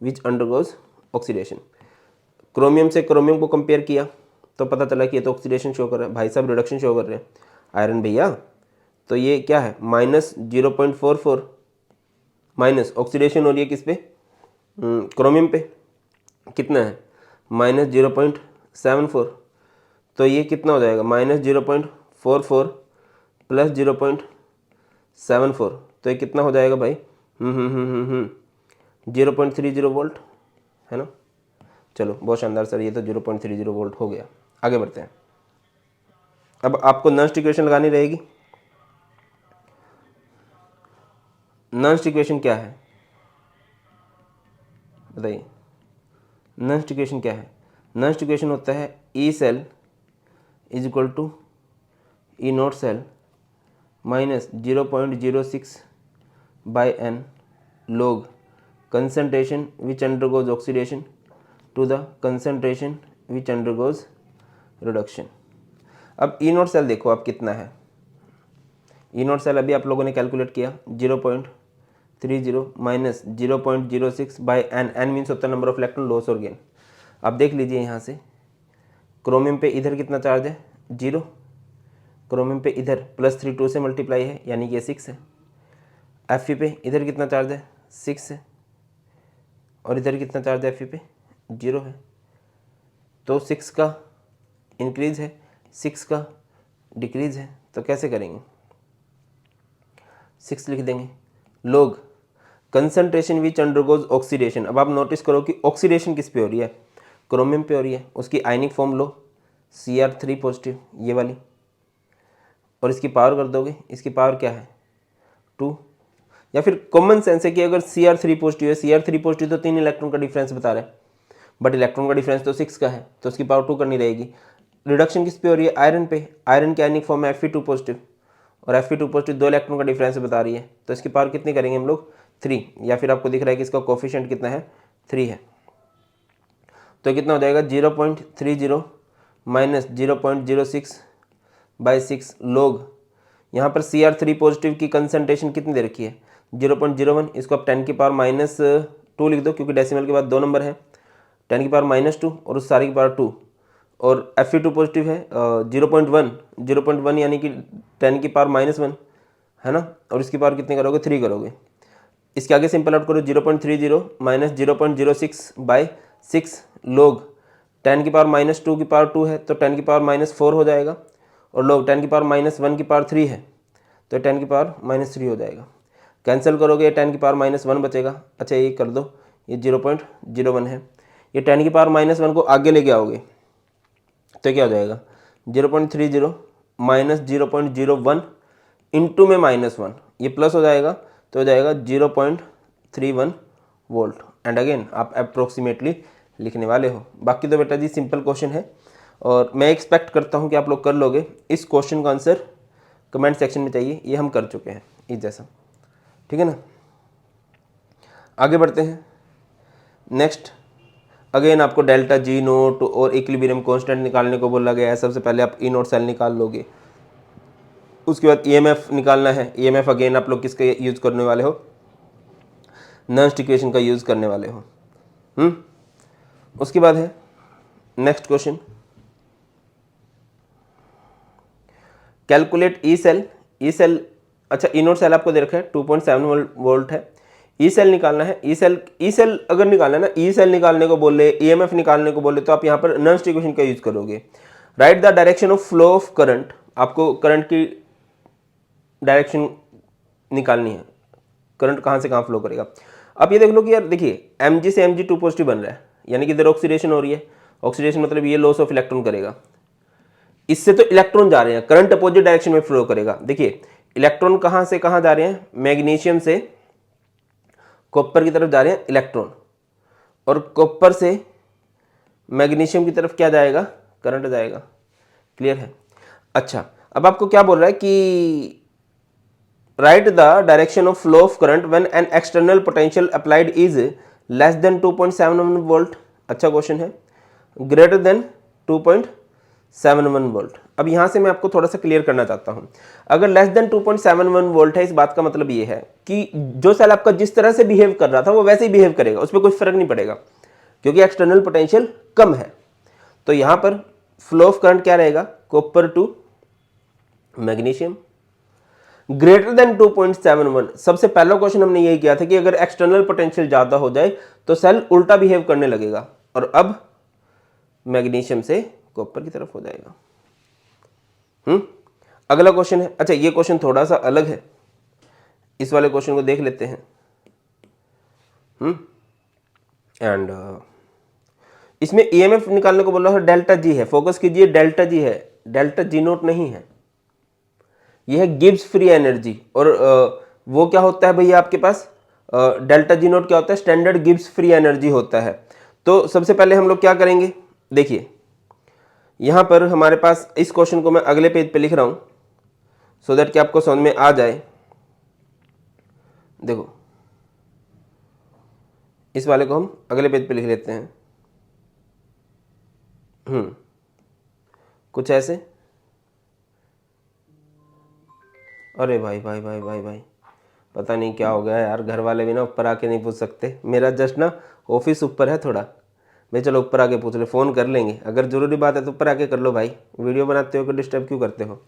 Speaker 1: which undergoes oxidation. Chromium से क्रोमियम को कंपेयर किया तो पता चला कि ये तो ऑक्सीडेशन शो कर रहा है, भाई साहब रिडक्शन शो कर रहे हैं आयरन भैया, तो ये क्या है -0.44 माइनस ऑक्सीडेशन हो रही है किस पे, क्रोमियम पे, कितना है -0.74, तो ये कितना हो जाएगा -0.44 प्लस 0.74, तो ये कितना हो जाएगा भाई 0.30 वोल्ट, है ना। चलो बहुत शानदार सर, ये तो 0.30 वोल्ट हो गया। आगे बढ़ते हैं। अब आपको नॉन्स्ट इक्वेशन लगानी रहेगी। नॉन्स्ट इक्वेशन क्या है बताइए, नॉन्स्ट इक्वेशन क्या है। नॉन्स्ट इक्वेशन होता है E cell is equal to E naught cell minus 0.06 by N log concentration which undergoes oxidation to the concentration which undergoes reduction। अब ई नोट सेल देखो आप कितना है, ई नोट सेल अभी आप लोगों ने कैलकुलेट किया 0.30 minus 0.06 by N, N means होता है नंबर ऑफ इलेक्ट्रॉन लॉस और गेन। आप देख लीजिए यहाँ से क्रोमियम पे इधर कितना चार्ज है 0, क्रोमियम पे इधर +3 2 से मल्टीप्लाई है यानी कि ये 6 है। Fe पे इधर कितना चार्ज है 6 है, और इधर कितना चार्ज है Fe पे 0 है, तो 6 का इंक्रीज है 6 का डिक्रीज है, तो कैसे करेंगे 6 लिख देंगे log कंसंट्रेशन विच अंडरगोज ऑक्सीडेशन। अब आप नोटिस करो कि ऑक्सीडेशन किस पे हो रही है, क्रोमियम पे हो रही है, उसकी आयनिक फॉर्म लो Cr3 पॉजिटिव ये वाली, और इसकी पावर कर दोगे, इसकी पावर क्या है 2, या फिर कॉमन सेंस है कि अगर Cr3 पॉजिटिव है, Cr3 पॉजिटिव तो 3 इलेक्ट्रॉन का डिफरेंस बता रहा है, बट इलेक्ट्रॉन का डिफरेंस तो 6 का है, तो उसकी पावर 2 करनी रहेगी। रिडक्शन किस पे हो रही है आयरन पे, आयरन की आयनिक फॉर्म है Fe2 पॉजिटिव, और Fe2 पॉजिटिव 2 इलेक्ट्रॉन का डिफरेंस बता रही है, तो इसकी पावर कितनी करेंगे हम लोग 3, या फिर आपको दिख रहा है कि इसका कोफिशिएंट कितना है 3 है, तो कितना हो जाएगा 0.30 माइनस 0.06 बाई 6 log, यहाँ पर Cr3 पॉजिटिव की कंसंट्रेशन कितनी दे रखी है 0.01, इसको आप 10 की पावर -2 लिख दो, क्योंकि डेसिमल के बाद 2 नंबर है, 10 की पावर -2 और उस सारे की पावर 2, और Fe2 पॉजिटिव है 0.1 यानी कि 10 की पावर -1 है ना, और इसकी पावर कितनी करोगे 3 करोगे। इसके आगे सिंपल आउट करो 0.30 माइनस 0.06 बाई 6 log 10 की पावर -2 की पावर 2 है, तो 10 की पावर -4 हो जाएगा, और log 10 की पावर -1 की पावर 3 है, तो 10 की पावर -3 हो जाएगा। कैंसिल करोगे 10 की पावर -1 बचेगा। अच्छा ये कर दो, ये 0.01 है, ये 10 की पावर -1 को आगे लेके आओगे तो क्या हो जाएगा 0.30 माइनस 0.01 इंटू में -1, ये प्लस हो जाएगा तो हो जाएगा 0.31 वोल्ट। एंड अगेन आप अप्रोक्सीमेटली लिखने वाले हो। बाकी तो बेटा जी सिंपल क्वेश्चन है, और मैं एक्सपेक्ट करता हूँ कि आप लोग कर लोगे। इस क्वेश्चन का आंसर कमेंट सेक्शन में चाहिए, ये हम कर चुके हैं इस जैसा, ठीक है ना। आगे बढ़ते हैं। नेक्स्ट अगेन आपको डेल्टा जी नोट और इक्विलिब्रियम कांस्टेंट निकालने को बोला गया है। सबसे पहले आप ई नोट सेल निकाल लोगे, उसके बाद ईएमएफ निकालना है। ईएमएफ अगेन आप लोग किसके यूज करने वाले हो, नॉन्स्ट इक्वेशन का यूज करने वाले हो। उसके बाद है next question, calculate E cell. E cell, अच्छा ई नोट सेल आपको दे रखा है 2.7 वोल्ट है। ई सेल निकालना है। ई सेल अगर निकालना है ना, ई सेल निकालने को बोले, ईएमएफ निकालने को बोले, तो आप यहाँ पर नॉन्स्ट इक्वेशन का यूज करोगे। Right the direction of flow of current, आपको करंट की डायरेक्शन निकालनी है, करंट कहाँ से कहाँ फ्लो करेगा। आप ये देख लो कि यार देखिए Mg से Mg2 पॉजिटिव बन रहा है, यानी कि इधर ऑक्सीडेशन हो रही है। ऑक्सीडेशन मतलब ये लॉस ऑफ इलेक्ट्रॉन करेगा, इससे तो इलेक्ट्रॉन जा रहे हैं, करंट अपोजिट डायरेक्शन में फ्लो करेगा। देखिए इलेक्ट्रॉन कहाँ से कहाँ जा रहे हैं, मैग्नीशियम से कॉपर की तरफ जा रहे हैं इलेक्ट्रॉन, और कॉपर से मैग्नीशियम की तरफ क्या जाएगा, करंट जाएगा। क्लियर है। अच्छा अब आपको क्या बोल रहा है कि right the direction of flow of current when an external potential applied is less than 2.71 volt. अच्छा क्वेश्चन है। Greater than 2.71 volt. अब यहां से मैं आपको थोड़ा सा क्लियर करना चाहता हूं। अगर लेस देन 2.71 वोल्ट है, इस बात का मतलब ये है कि जो सेल आपका जिस तरह से बिहेव कर रहा था वो वैसे ही बिहेव करेगा, उस पर कुछ फर्क नहीं पड़ेगा क्योंकि एक्सटर्नल पोटेंशियल कम है। तो यहां पर फ्लो ऑफ करंट क्या रहेगा, copper two magnesium greater than 2.71। सबसे पहला क्वेश्चन हमने यही किया था कि अगर एक्सटर्नल पोटेंशियल ज्यादा हो जाए तो सेल उल्टा बिहेव करने लगेगा, और अब मैग्नीशियम से कॉपर की तरफ हो जाएगा। अगला क्वेश्चन है, अच्छा ये क्वेश्चन थोड़ा सा अलग है, इस वाले क्वेश्चन को देख लेते हैं। एंड इसमें ईएमएफ निकालने को बोला है, डेल्टा जी है, फोकस कीजिए, डेल्टा जी है, डेल्टा जी नोट नहीं है, यह है गिब्स फ्री एनर्जी। और वो क्या होता है भैया आपके पास, डेल्टा जी नोट क्या होता है, स्टैंडर्ड गिब्स फ्री एनर्जी होता है। तो सबसे पहले हम लोग क्या करेंगे, देखिए यहां पर हमारे पास इस क्वेश्चन को मैं अगले पेज पे लिख रहा हूं सो दैट कि आपको समझ में आ जाए। देखो इस वाले को हम अगले पेज पे लिख लेते हैं। कुछ ऐसे, अरे भाई भाई भाई भाई भाई पता नहीं क्या हो गया यार, घर वाले भी ना ऊपर आके नहीं पूछ सकते, मेरा जस्ट ना ऑफिस ऊपर है थोड़ा, मैं चलो ऊपर आके पूछ ले, फ़ोन कर लेंगे, अगर ज़रूरी बात है तो ऊपर आके कर लो भाई, वीडियो बनाते हो कि डिस्टर्ब क्यों करते हो।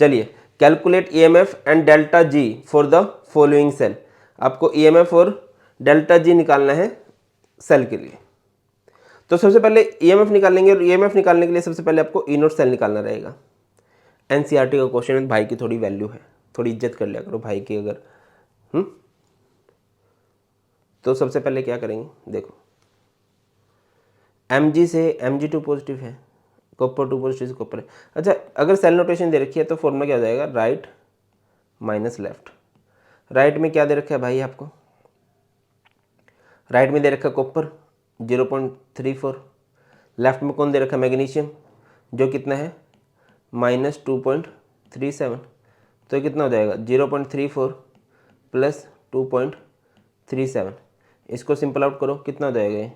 Speaker 1: चलिए, calculate EMF and delta G for the following cell. आपको ईएमएफ और डेल्टा जी निकालना है सेल के लिए। तो सबसे पहले ईएमएफ निकालेंगे, और ईएमएफ निकालने के लिए सबसे पहले आपको ई नोट सेल निकालना रहेगा। एनसीईआरटी का क्वेश्चन है, भाई की थोड़ी वैल्यू है, थोड़ी इज्जत कर लिया करो भाई की। अगर तो सबसे पहले क्या करेंगे, देखो Mg से Mg2 पॉजिटिव है, कॉपर 2 पॉजिटिव से कॉपर है। अच्छा अगर सेल नोटेशन दे रखी है तो फॉर्मूला क्या हो जाएगा, राइट माइनस लेफ्ट। राइट में क्या दे रखा है भाई आपको, राइट में दे रखा है कॉपर 0.34, लेफ्ट में कौन दे रखा है, मैग्नीशियम जो कितना है -2.37। तो ये कितना हो जाएगा 0.34 प्लस 2.37, इसको सिंपल आउट करो कितना हो जाएगा ये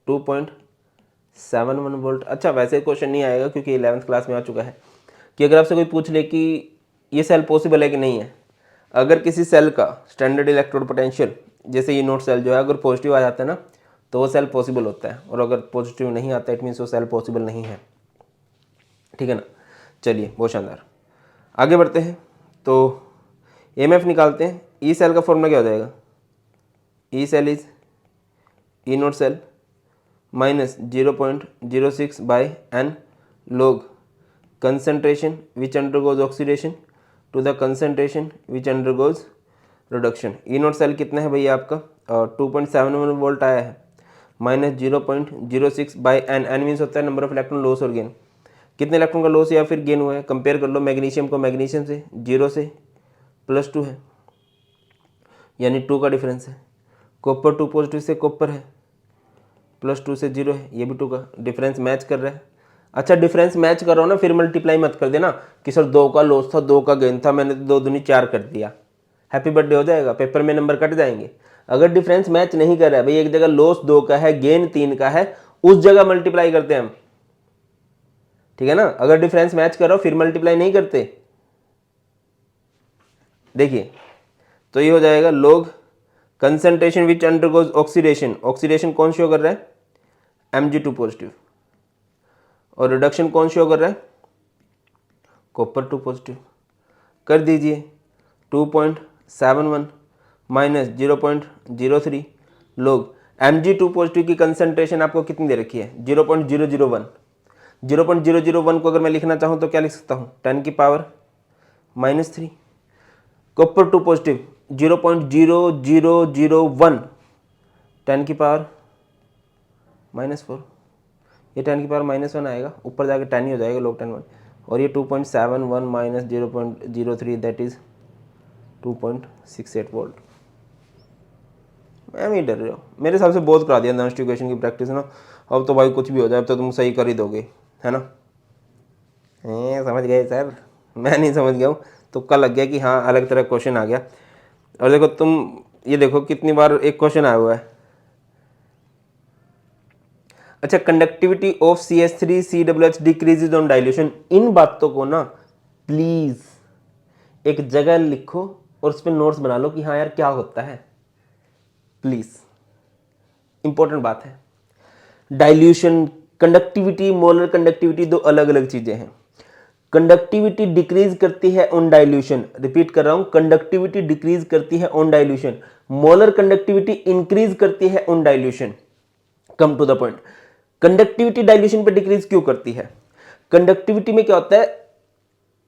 Speaker 1: 2.71 वोल्ट। अच्छा वैसे क्वेश्चन नहीं आएगा क्योंकि 11th क्लास में आ चुका है कि अगर आपसे कोई पूछ ले कि ये सेल पॉसिबल है कि नहीं है, अगर किसी सेल का स्टैंडर्ड इलेक्ट्रोड पोटेंशियल जैसे ये नोट सेल जो है अगर पॉजिटिव आ जाता है ना तो वो सेल पॉसिबल होता है, और अगर पॉजिटिव नहीं आता इट मीन्स वो सेल पॉसिबल नहीं है। ठीक है ना, चलिए बहुत शानदार, आगे बढ़ते हैं। तो ईएमएफ निकालते हैं। ई सेल का फॉर्मूला क्या हो जाएगा, E cell is E naught cell minus 0.06 by n log concentration which undergoes oxidation to the concentration which undergoes reduction। E naught cell कितना है भैया आपका 2.71 वोल्ट आया है, minus 0.06 by N, N means होता है नंबर ऑफ इलेक्ट्रॉन लॉस और gain, कितने इलेक्ट्रॉन का लॉस या फिर गेन हुआ है, कंपेयर कर लो मैग्नीशियम को मैग्नीशियम से, 0 से +2 है यानी 2 का डिफरेंस है, कॉपर 2 पॉजिटिव से कॉपर है +2 से 0 है, ये भी 2 का डिफरेंस मैच कर रहा है। अच्छा डिफरेंस मैच कर रहा हो ना, फिर मल्टीप्लाई मत कर देना कि सर 2 का लॉस था 2 का गेन था, मैंने तो 2 दूनी 4 कर दिया, हैप्पी बर्थडे हो जाएगा, पेपर में नंबर कट जाएंगे। अगर डिफरेंस मैच नहीं कर रहा है भाई, एक जगह लॉस 2 का है गेन 3 का है, उस जगह मल्टीप्लाई करते हैं हम, ठीक है ना। अगर डिफरेंस मैच कर रहा हो फिर मल्टीप्लाई नहीं करते। देखिए तो ये हो जाएगा log कंसंट्रेशन विच अंडरगोज ऑक्सीडेशन, ऑक्सीडेशन कौन शो कर रहा है Mg2 पॉजिटिव, और रिडक्शन कौन शो कर रहा है कॉपर 2 पॉजिटिव, कर दीजिए 2.71 माइनस 0.03 log Mg2 पॉजिटिव की कंसंट्रेशन आपको कितनी दे रखी है 0.001। 0.001 को अगर मैं लिखना चाहूँ तो क्या लिख सकता हूँ 10 की पावर -3, कॉपर 2 पॉजिटिव 0.0001 10 की पावर -4, ये 10 की पावर -1 आएगा, ऊपर जाके 10 ही हो जाएगा log 10 1, और ये 2.71 माइनस 0.03 दैट इज 2.68 वोल्ट। मैं ही डर रहे हो, मेरे हिसाब से बहुत करा दिया नॉन इक्वेशन की प्रैक्टिस ना, अब तो भाई कुछ भी हो जाए अब तो तुम सही कर ही दोगे, है ना। समझ गए सर, मैं नहीं समझ गया हूँ, तुक्का लग गया कि हाँ अलग तरह क्वेश्चन आ गया। और देखो तुम ये देखो कितनी बार एक क्वेश्चन आया हुआ है। अच्छा, conductivity of CH3 COOH decreases on dilution. इन बातों को ना प्लीज एक जगह लिखो और उस पर नोट्स बना लो कि हाँ यार क्या होता है, प्लीज, इंपॉर्टेंट बात है। डाइल्यूशन, कंडक्टिविटी, मोलर कंडक्टिविटी दो अलग अलग चीजें हैं। कंडक्टिविटी डिक्रीज करती है ऑन डाइल्यूशन, रिपीट कर रहा हूं, कंडक्टिविटी डिक्रीज करती है on dilution. Molar conductivity increase करती है on dilution. Come to the point, conductivity dilution पे डिक्रीज क्यों करती है? कंडक्टिविटी में क्या होता है,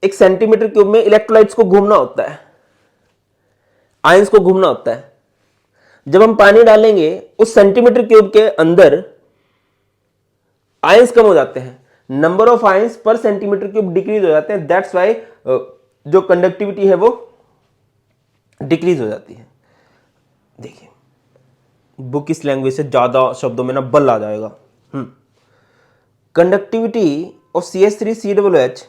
Speaker 1: एक सेंटीमीटर क्यूब में इलेक्ट्रोलाइट्स को घूमना होता है, आयंस को घूमना होता है। जब हम पानी डालेंगे उस सेंटीमीटर क्यूब के अंदर आयंस कम हो जाते हैं, number of ions per centimetre cube decrease हो जाते हैं। दैट्स वाई जो कंडक्टिविटी है वो डिक्रीज हो जाती है। देखिए बुक इस लैंग्वेज से ज्यादा शब्दों में ना बल आ जाएगा। Conductivity of CH3 COOH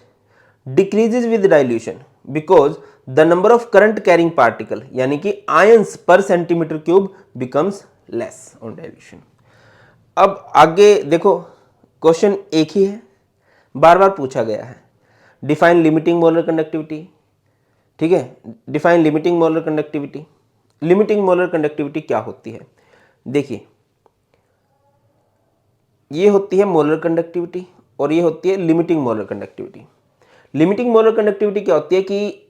Speaker 1: decreases with dilution because the number of current carrying particle यानी कि ions per centimetre cube becomes less on dilution. अब आगे देखो, क्वेश्चन एक ही है, बार बार पूछा गया है। डिफाइन लिमिटिंग मोलर कंडक्टिविटी, ठीक है, define limiting molar conductivity. Limiting molar conductivity क्या होती है? देखिए ये होती है मोलर कंडक्टिविटी और ये होती है limiting molar conductivity. Limiting molar conductivity क्या होती है कि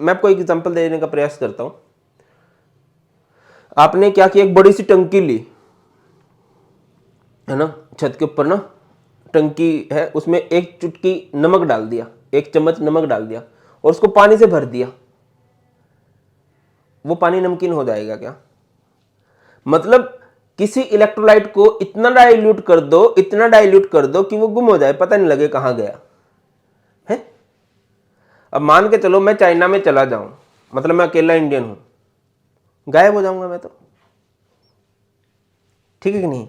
Speaker 1: मैं आपको एक एग्जांपल देने का प्रयास करता हूं। आपने क्या किया, एक बड़ी सी टंकी ली है ना, छत के ऊपर ना टंकी है, उसमें एक चुटकी नमक डाल दिया, एक चम्मच नमक डाल दिया और उसको पानी से भर दिया। वो पानी नमकीन हो जाएगा क्या? मतलब किसी इलेक्ट्रोलाइट को इतना डाइल्यूट कर दो, इतना डाइल्यूट कर दो कि वो गुम हो जाए, पता नहीं लगे कहां गया है। अब मान के चलो मैं चाइना में चला जाऊं, मतलब मैं अकेला इंडियन हूं, गायब हो जाऊंगा मैं तो, ठीक है कि नहीं?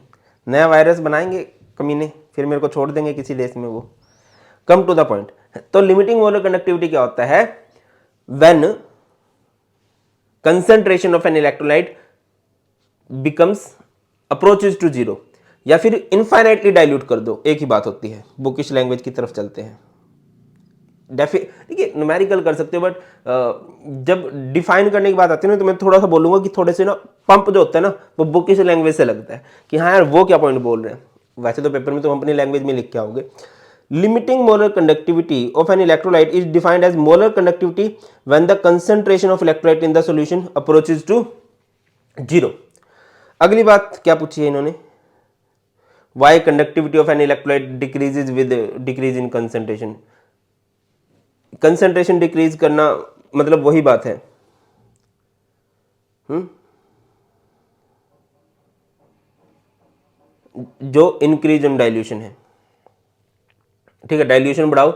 Speaker 1: नया वायरस बनाएंगे कमीने, फिर मेरे को छोड़ देंगे किसी देश में वो। Come to the point. तो लिमिटिंग मोलर कंडक्टिविटी क्या होता है? When concentration of an electrolyte becomes approaches to zero, या फिर इनफाइनाइटली डाइल्यूट कर दो, एक ही बात होती है। बुकिश लैंग्वेज की तरफ चलते हैं। देखिए न्यूमेरिकल कर सकते हो, बट जब डिफाइन करने की बात आती है ना तो मैं थोड़ा सा बोलूंगा कि थोड़े से ना पंप जो होता है ना वो बुकिश लैंग्वेज से लगता है कि हाँ यार वो क्या पॉइंट बोल रहे हैं। वैसे तो पेपर में तुम अपनी लैंग्वेज में लिख के आओगे। Limiting molar conductivity of an electrolyte is defined as molar conductivity when the concentration of electrolyte in the solution approaches to zero. अगली बात क्या पूछी है इन्होंने, why conductivity of an electrolyte decreases with decrease in concentration. Concentration decrease करना मतलब वही बात है, जो इंक्रीज इन डाइल्यूशन है, ठीक है। डाइल्यूशन बढ़ाओ,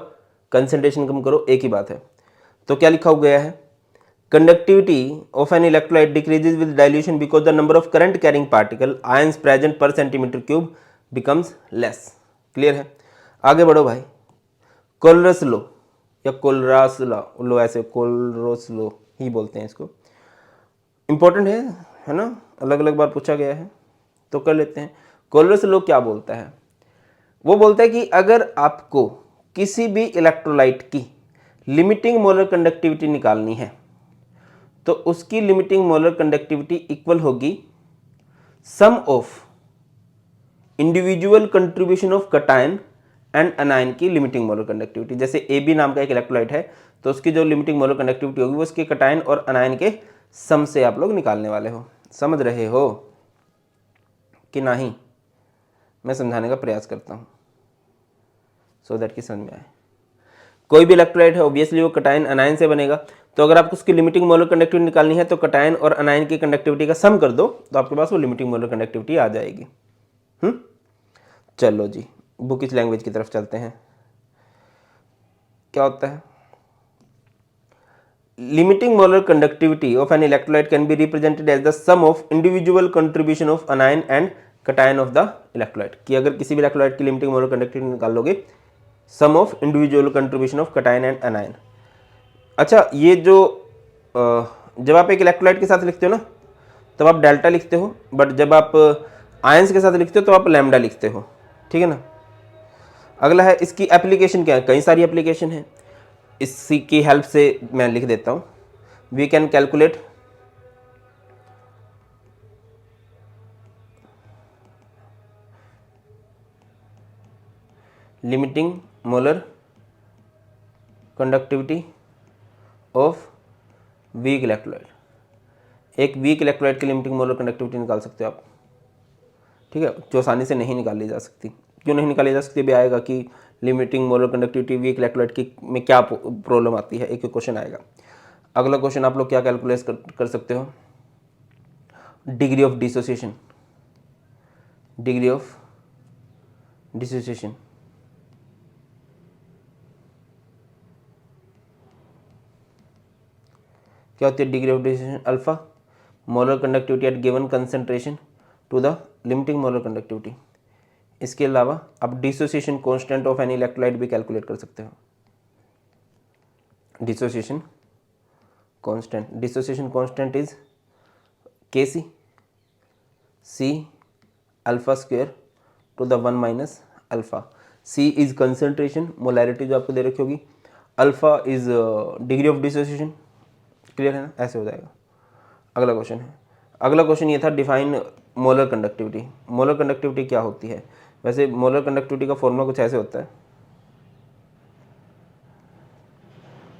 Speaker 1: कंसंट्रेशन कम करो, एक ही बात है। तो क्या लिखा गया है, conductivity of an electrolyte decreases with dilution because the number of current carrying particle ions present per centimetre cube becomes less. Clear है? आगे बढ़ो भाई। कोलरस लो या कोलरास लो, ऐसे कोलरोस लो ही बोलते हैं इसको। इंपॉर्टेंट है ना, अलग अलग बार पूछा गया है तो कर लेते हैं। कोलरस लो क्या बोलता है? वो बोलता है कि अगर आपको किसी भी इलेक्ट्रोलाइट की लिमिटिंग मोलर कंडक्टिविटी निकालनी है तो उसकी लिमिटिंग मोलर कंडक्टिविटी इक्वल होगी sum of individual contribution of cation and anion की लिमिटिंग मोलर कंडक्टिविटी। जैसे AB नाम का एक इलेक्ट्रोलाइट है तो उसकी जो लिमिटिंग मोलर कंडक्टिविटी होगी वो उसके कटायन और अनायन के सम से आप लोग निकालने वाले हो। समझ रहे हो कि नहीं? मैं समझाने का प्रयास करता हूं सो दैट कि समझ में आए। कोई भी इलेक्ट्रोलाइट है ऑब्वियसली वो कटायन अनायन से बनेगा, तो अगर आपको उसकी लिमिटिंग मोलर कंडक्टिविटी निकालनी है तो कटायन और अनायन की कंडक्टिविटी का सम कर दो तो आपके पास वो लिमिटिंग मोलर कंडक्टिविटी आ जाएगी। चलो जी बुक इस लैंग्वेज की तरफ चलते हैं। क्या होता है? Limiting molar conductivity of an electrolyte can be represented as the sum of individual contribution of anion and cation of the electrolyte. कि अगर किसी भी इलेक्ट्रोलाइट की लिमिटिंग मोलर कंडक्टिविटी निकाल लोगे sum of individual contribution of cation and anion. अच्छा, ये जो जब आप एक इलेक्ट्रोलाइट के साथ लिखते हो ना तब आप डेल्टा लिखते हो, बट जब आप आयंस के साथ लिखते हो तो आप लैम्डा लिखते हो, ठीक है ना। अगला है इसकी एप्लीकेशन क्या है, कई सारी एप्लीकेशन है, इसी की हेल्प से मैं लिख देता हूँ। We can calculate limiting molar conductivity of weak electrolyte. एक वीक इलेक्ट्रोलाइट की लिमिटिंग मोलर कंडक्टिविटी निकाल सकते हो आप, ठीक है, जो आसानी से नहीं निकाली जा सकती। क्यों नहीं निकाली जा सकती भी आएगा कि limiting molar conductivity week electrolyte की में क्या प्रॉब्लम आती है, एक क्वेश्चन आएगा। अगला क्वेश्चन आप लोग क्या कैलकुलेट कर सकते हो, degree of dissociation. Degree of dissociation क्या होती है, degree of dissociation alpha molar conductivity at given concentration to the limiting molar conductivity. इसके अलावा आप dissociation constant of any electrolyte भी कैलकुलेट कर सकते हो। Dissociation constant is Kc C alpha square to the 1 minus alpha. C is concentration, molarity जो आपको दे रखी होगी, alpha is degree of dissociation. Clear है ना, ऐसे हो जाएगा। अगला क्वेश्चन है, अगला क्वेश्चन ये था define molar conductivity. Molar conductivity क्या होती है, वैसे मोलर कंडक्टिविटी का फॉर्मूला कुछ ऐसे होता है,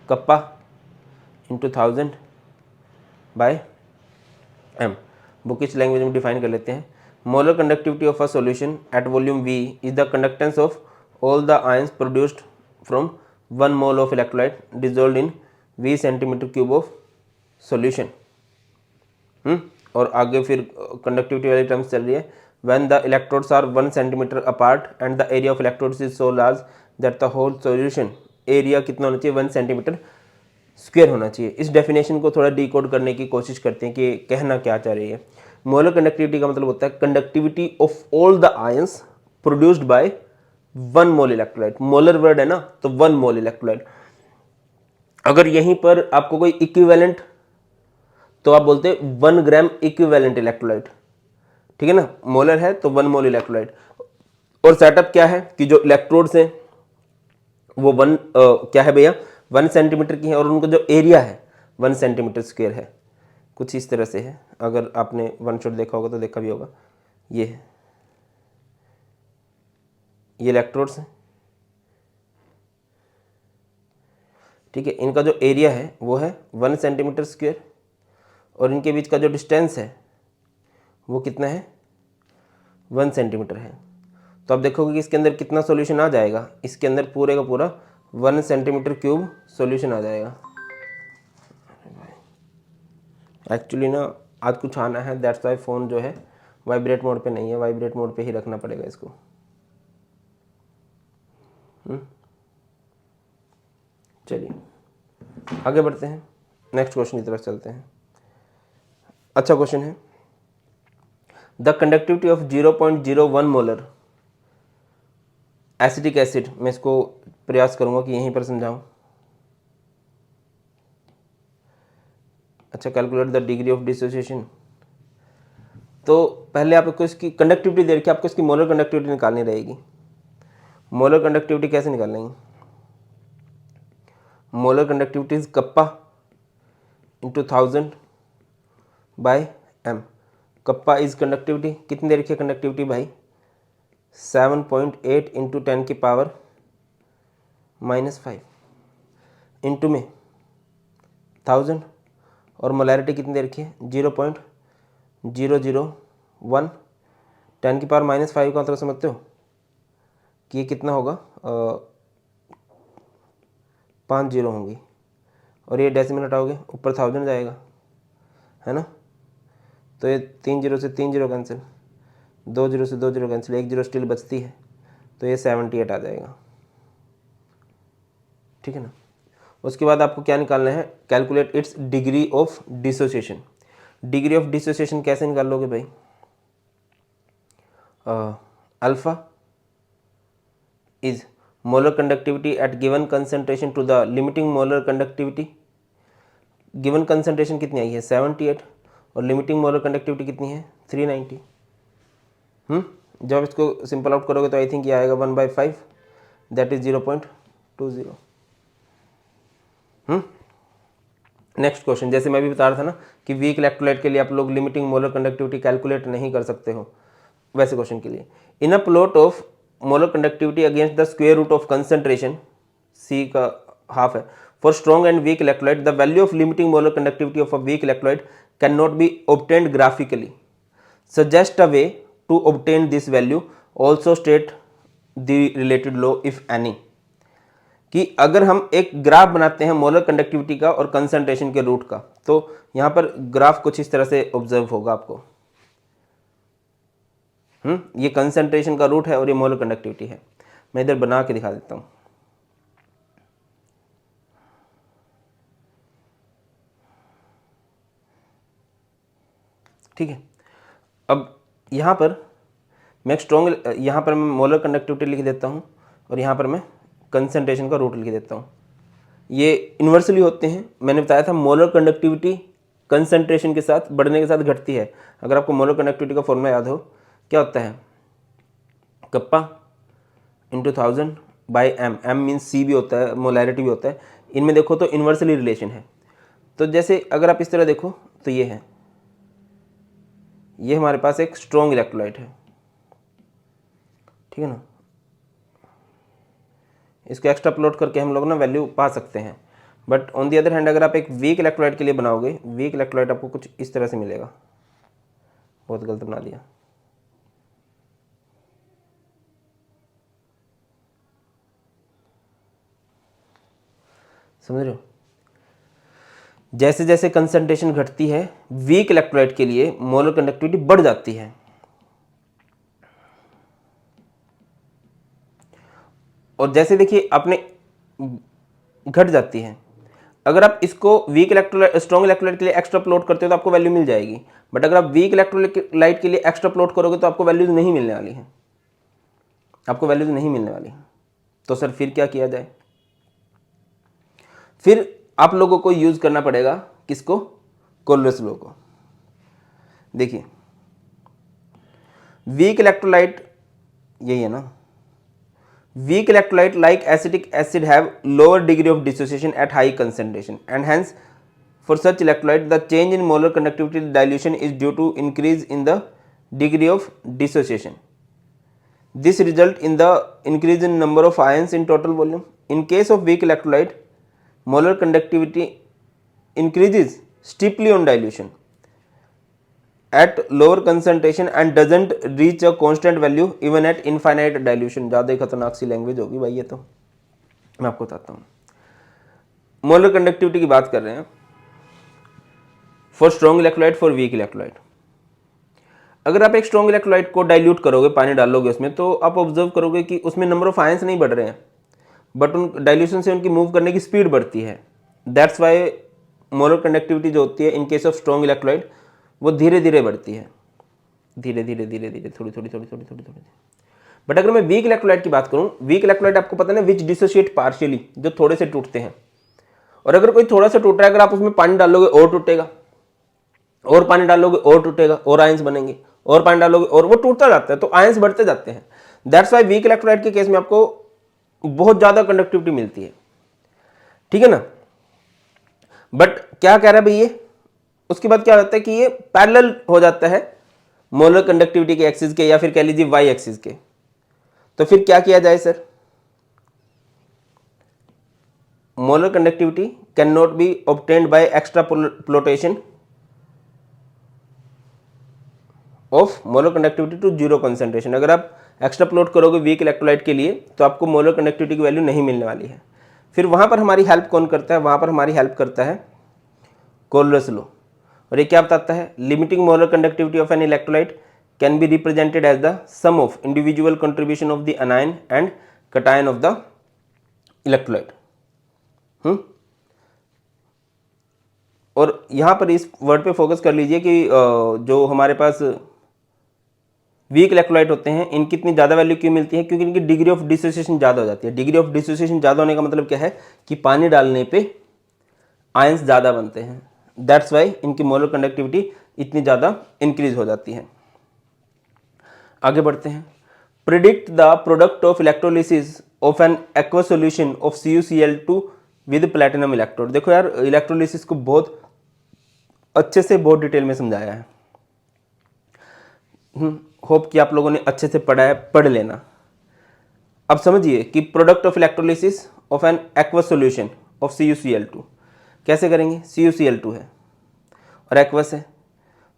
Speaker 1: kappa into 1000 by M. Bookish language में डिफाइन कर लेते हैं। Molar conductivity of a solution at volume V is the conductance of all the ions produced from 1 mole of electrolyte dissolved in V centimetre cube of solution. और आगे फिर conductivity वाली terms चल रही है, when the electrodes are 1 centimetre apart and the area of electrodes is so large that the whole solution area कितना होना चाहिए, 1 सेंटीमीटर स्क्वायर होना चाहिए। इस डेफिनेशन को थोड़ा डिकोड करने की कोशिश करते हैं कि कहना क्या चाह रही है। मोलर कंडक्टिविटी का मतलब होता है conductivity of all the ions produced by 1 mole electrolyte. Molar word है ना, तो 1 मोल इलेक्ट्रोलाइट। अगर यहीं पर आपको कोई इक्विवेलेंट तो आप बोलते हैं 1 ग्राम इक्विवेलेंट इलेक्ट्रोलाइट, ठीक है ना। मोलर है तो 1 मोल इलेक्ट्रोलाइट। और सेटअप क्या है कि जो इलेक्ट्रोड्स हैं वो क्या है भैया, 1 सेंटीमीटर की है, और उनका जो एरिया है 1 सेंटीमीटर स्क्वायर है। कुछ इस तरह से है, अगर आपने वन शॉट देखा होगा तो देखा भी होगा। ये है, ये इलेक्ट्रोड्स हैं, ठीक है। इनका जो एरिया है वो है 1 सेंटीमीटर स्क्वायर, और इनके बीच का जो डिस्टेंस है वो कितना है, 1 सेंटीमीटर है। तो आप देखोगे कि इसके अंदर कितना सॉल्यूशन आ जाएगा, इसके अंदर पूरे का पूरा 1 सेंटीमीटर क्यूब सॉल्यूशन आ जाएगा। एक्चुअली ना आज कुछ आना है, दैट्स वाई फ़ोन जो है वाइब्रेट मोड पे नहीं है, वाइब्रेट मोड पे ही रखना पड़ेगा इसको। चलिए आगे बढ़ते हैं, नेक्स्ट क्वेश्चन की तरफ चलते हैं। अच्छा क्वेश्चन है, the conductivity of 0.01 molar acetic acid. मैं इसको प्रयास करूंगा कि यहीं पर समझाऊं। अच्छा, calculate the degree of dissociation. तो पहले आपको इसकी कंडक्टिविटी दे रखी है, आपको इसकी मोलर कंडक्टिविटी निकालनी रहेगी। मोलर कंडक्टिविटी कैसे निकालेंगे, molar conductivity is kappa into 1000 by M. Kappa is conductivity, कितनी दे रखी है कंडक्टिविटी भाई, 7.8 इंटू 10 की पावर -5 इंटू में 1000, और मोलैरिटी कितनी दे रखी है 0.001। 10 की पावर -5 का मतलब समझते हो कि ये कितना होगा, 5 जीरो होंगी, और ये डेसिमल हटाओगे ऊपर 1000 जाएगा, है ना। तो ये 3 जीरो से 3 जीरो कैंसिल, 2 जीरो से 2 जीरो कैंसिल, 1 जीरो स्टिल बचती है, तो ये 78 आ जाएगा, ठीक है ना। उसके बाद आपको क्या निकालना है, calculate its degree of dissociation. Degree of dissociation कैसे निकाल लोगे भाई, alpha is molar conductivity at given concentration to the limiting molar conductivity. Given concentration कितनी आई है 78 और लिमिटिंग मोलर कंडक्टिविटी कितनी है 390। जब इसको सिंपल आउट करोगे तो आई थिंक ये आएगा 1/5 दैट इज 0.20। नेक्स्ट क्वेश्चन, जैसे मैं भी बता रहा था ना कि वीक इलेक्ट्रोलाइट के लिए आप लोग लिमिटिंग मोलर कंडक्टिविटी कैलकुलेट नहीं कर सकते हो, वैसे क्वेश्चन के लिए in a plot of molar conductivity against the square root of concentration, C का हाफ है, for strong and weak electrolyte the value of limiting molar conductivity of a weak electrolyte can not be obtained graphically, suggest a way to obtain this value, also state the related law if any. कि अगर हम एक graph बनाते हैं molar conductivity का और concentration के root का, तो यहां पर ग्राफ कुछ इस तरह से ऑब्जर्व होगा आपको। ये कंसंट्रेशन का रूट है और ये मोलर कंडक्टिविटी है। मैं इधर बना के दिखा देता हूं। ठीक है, अब यहां पर मैं यहां पर मैं मोलर कंडक्टिविटी लिख देता हूं और यहां पर मैं कंसंट्रेशन का रूट लिख देता हूं। ये इन्वर्सली होते हैं। मैंने बताया था मोलर कंडक्टिविटी कंसंट्रेशन के साथ बढ़ने के साथ घटती है। अगर आपको मोलर कंडक्टिविटी का फॉर्मूला याद हो, क्या होता है, kappa into 1000 by M, M means C भी होता है, मोलैरिटी भी होता है। इनमें देखो तो इन्वर्सली रिलेशन है। तो जैसे अगर आप इस तरह देखो तो ये है, ये हमारे पास एक स्ट्रॉन्ग इलेक्ट्रोलाइट है, ठीक है ना। इसको एक्स्ट्रा प्लॉट करके हम लोग ना वैल्यू पा सकते हैं। But on the other hand अगर आप एक वीक इलेक्ट्रोलाइट के लिए बनाओगे, वीक इलेक्ट्रोलाइट आपको कुछ इस तरह से मिलेगा। बहुत गलत बना दिया। समझ रहे हो, जैसे जैसे कंसंट्रेशन घटती है वीक इलेक्ट्रोलाइट के लिए मोलर कंडक्टिविटी बढ़ जाती है। और जैसे देखिए आपने घट जाती है, अगर आप इसको वीक इलेक्ट्रोलाइट स्ट्रॉन्ग इलेक्ट्रोलाइट के लिए एक्स्ट्रा प्लॉट करते हो तो आपको वैल्यू मिल जाएगी। बट अगर आप वीक इलेक्ट्रोलाइट के लिए एक्स्ट्रा प्लॉट करोगे तो आपको वैल्यूज नहीं मिलने वाली है, आपको वैल्यूज नहीं मिलने वाली। तो सर फिर क्या किया जाए, फिर आप लोगों को यूज करना पड़ेगा किसको, कोलरिस लॉ को। देखिए वीक इलेक्ट्रोलाइट यही है ना, weak electrolyte like acetic acid have lower degree of dissociation at high concentration, and hence for such electrolyte the change in molar conductivity dilution is due to increase in the degree of dissociation. This result in the increase in number of ions in total volume. In case of weak electrolyte, molar conductivity increases steeply on dilution at lower concentration and doesn't reach a constant value even at infinite dilution। ज़्यादा ही खतरनाक सी language होगी भाई ये, तो मैं आपको बताता हूँ। मोलर कंडक्टिविटी की बात कर रहे हैं for strong electrolyte, for weak electrolyte. अगर आप एक स्ट्रॉन्ग इलेक्ट्रोलाइट को डाइल्यूट करोगे, पानी डालोगे उसमें, तो आप ऑब्जर्व करोगे कि उसमें नंबर ऑफ आयंस नहीं बढ़ रहे हैं, बट उन डाइल्यूशन से उनकी मूव करने की स्पीड बढ़ती है। दैट्स वाई मोलर कंडक्टिविटी जो होती है in case of strong electrolyte वो धीरे धीरे बढ़ती है, धीरे धीरे धीरे धीरे, थोड़ी थोड़ी थोड़ी थोड़ी थोड़ी थोड़ी। बट अगर मैं वीक इलेक्ट्रोलाइट की बात करूं, वीक इलेक्ट्रोलाइट आपको पता है विच डिसोशिएट पार्शियली, जो थोड़े से टूटते हैं। और अगर कोई थोड़ा सा टूट रहा है, अगर आप उसमें पानी डालोगे और टूटेगा, और पानी डालोगे और टूटेगा, और आयंस बनेंगे, और पानी डालोगे और वो टूटता जाता है, तो आयंस बढ़ते जाते हैं। दैट्स वाई वीक इलेक्ट्रोलाइट के केस में आपको बहुत ज्यादा कंडक्टिविटी मिलती है, ठीक है ना। बट क्या कह रहा है भाई ये, उसके बाद क्या होता है कि ये पैरेलल हो जाता है मोलर कंडक्टिविटी के एक्सिस के, या फिर कह लीजिए वाई एक्सिस के। तो फिर क्या किया जाए sir, molar conductivity can not be obtained by extrapolation of molar conductivity to zero concentration. अगर आप एक्स्ट्रा प्लॉट करोगे वीक इलेक्ट्रोलाइट के लिए तो आपको मोलर कंडक्टिविटी की वैल्यू नहीं मिलने वाली है। फिर वहां पर हमारी हेल्प कौन करता है, वहां पर हमारी हेल्प करता है कोलरिस लॉ। और ये क्या बताता है, limiting molar conductivity of an electrolyte can be represented as the sum of individual contribution of the anion and cation of the electrolyte. और यहां पर इस वर्ड पे फोकस कर लीजिए कि जो हमारे पास वीक इलेक्ट्रोलाइट होते हैं, इनकी इतनी ज़्यादा वैल्यू क्यों मिलती है? क्योंकि इनकी डिग्री ऑफ डिसोसिएशन ज़्यादा हो जाती है। डिग्री ऑफ डिसोसिएशन ज़्यादा होने का मतलब क्या है कि पानी डालने पे आयंस ज़्यादा बनते हैं, दैट्स वाई इनकी मोलर कंडक्टिविटी इतनी ज़्यादा इंक्रीज हो जाती है। आगे बढ़ते हैं। Predict the product of electrolysis of N aqua solution of CuCl2 with platinum electrode. देखो यार, इलेक्ट्रोलिसिस को बहुत अच्छे से बहुत डिटेल में समझाया है। होप कि आप लोगों ने अच्छे से पढ़ा है, पढ़ लेना। अब समझिए कि product of electrolysis of N aqua solution of CuCl2 कैसे करेंगे? CuCl2 है और एक्वस है,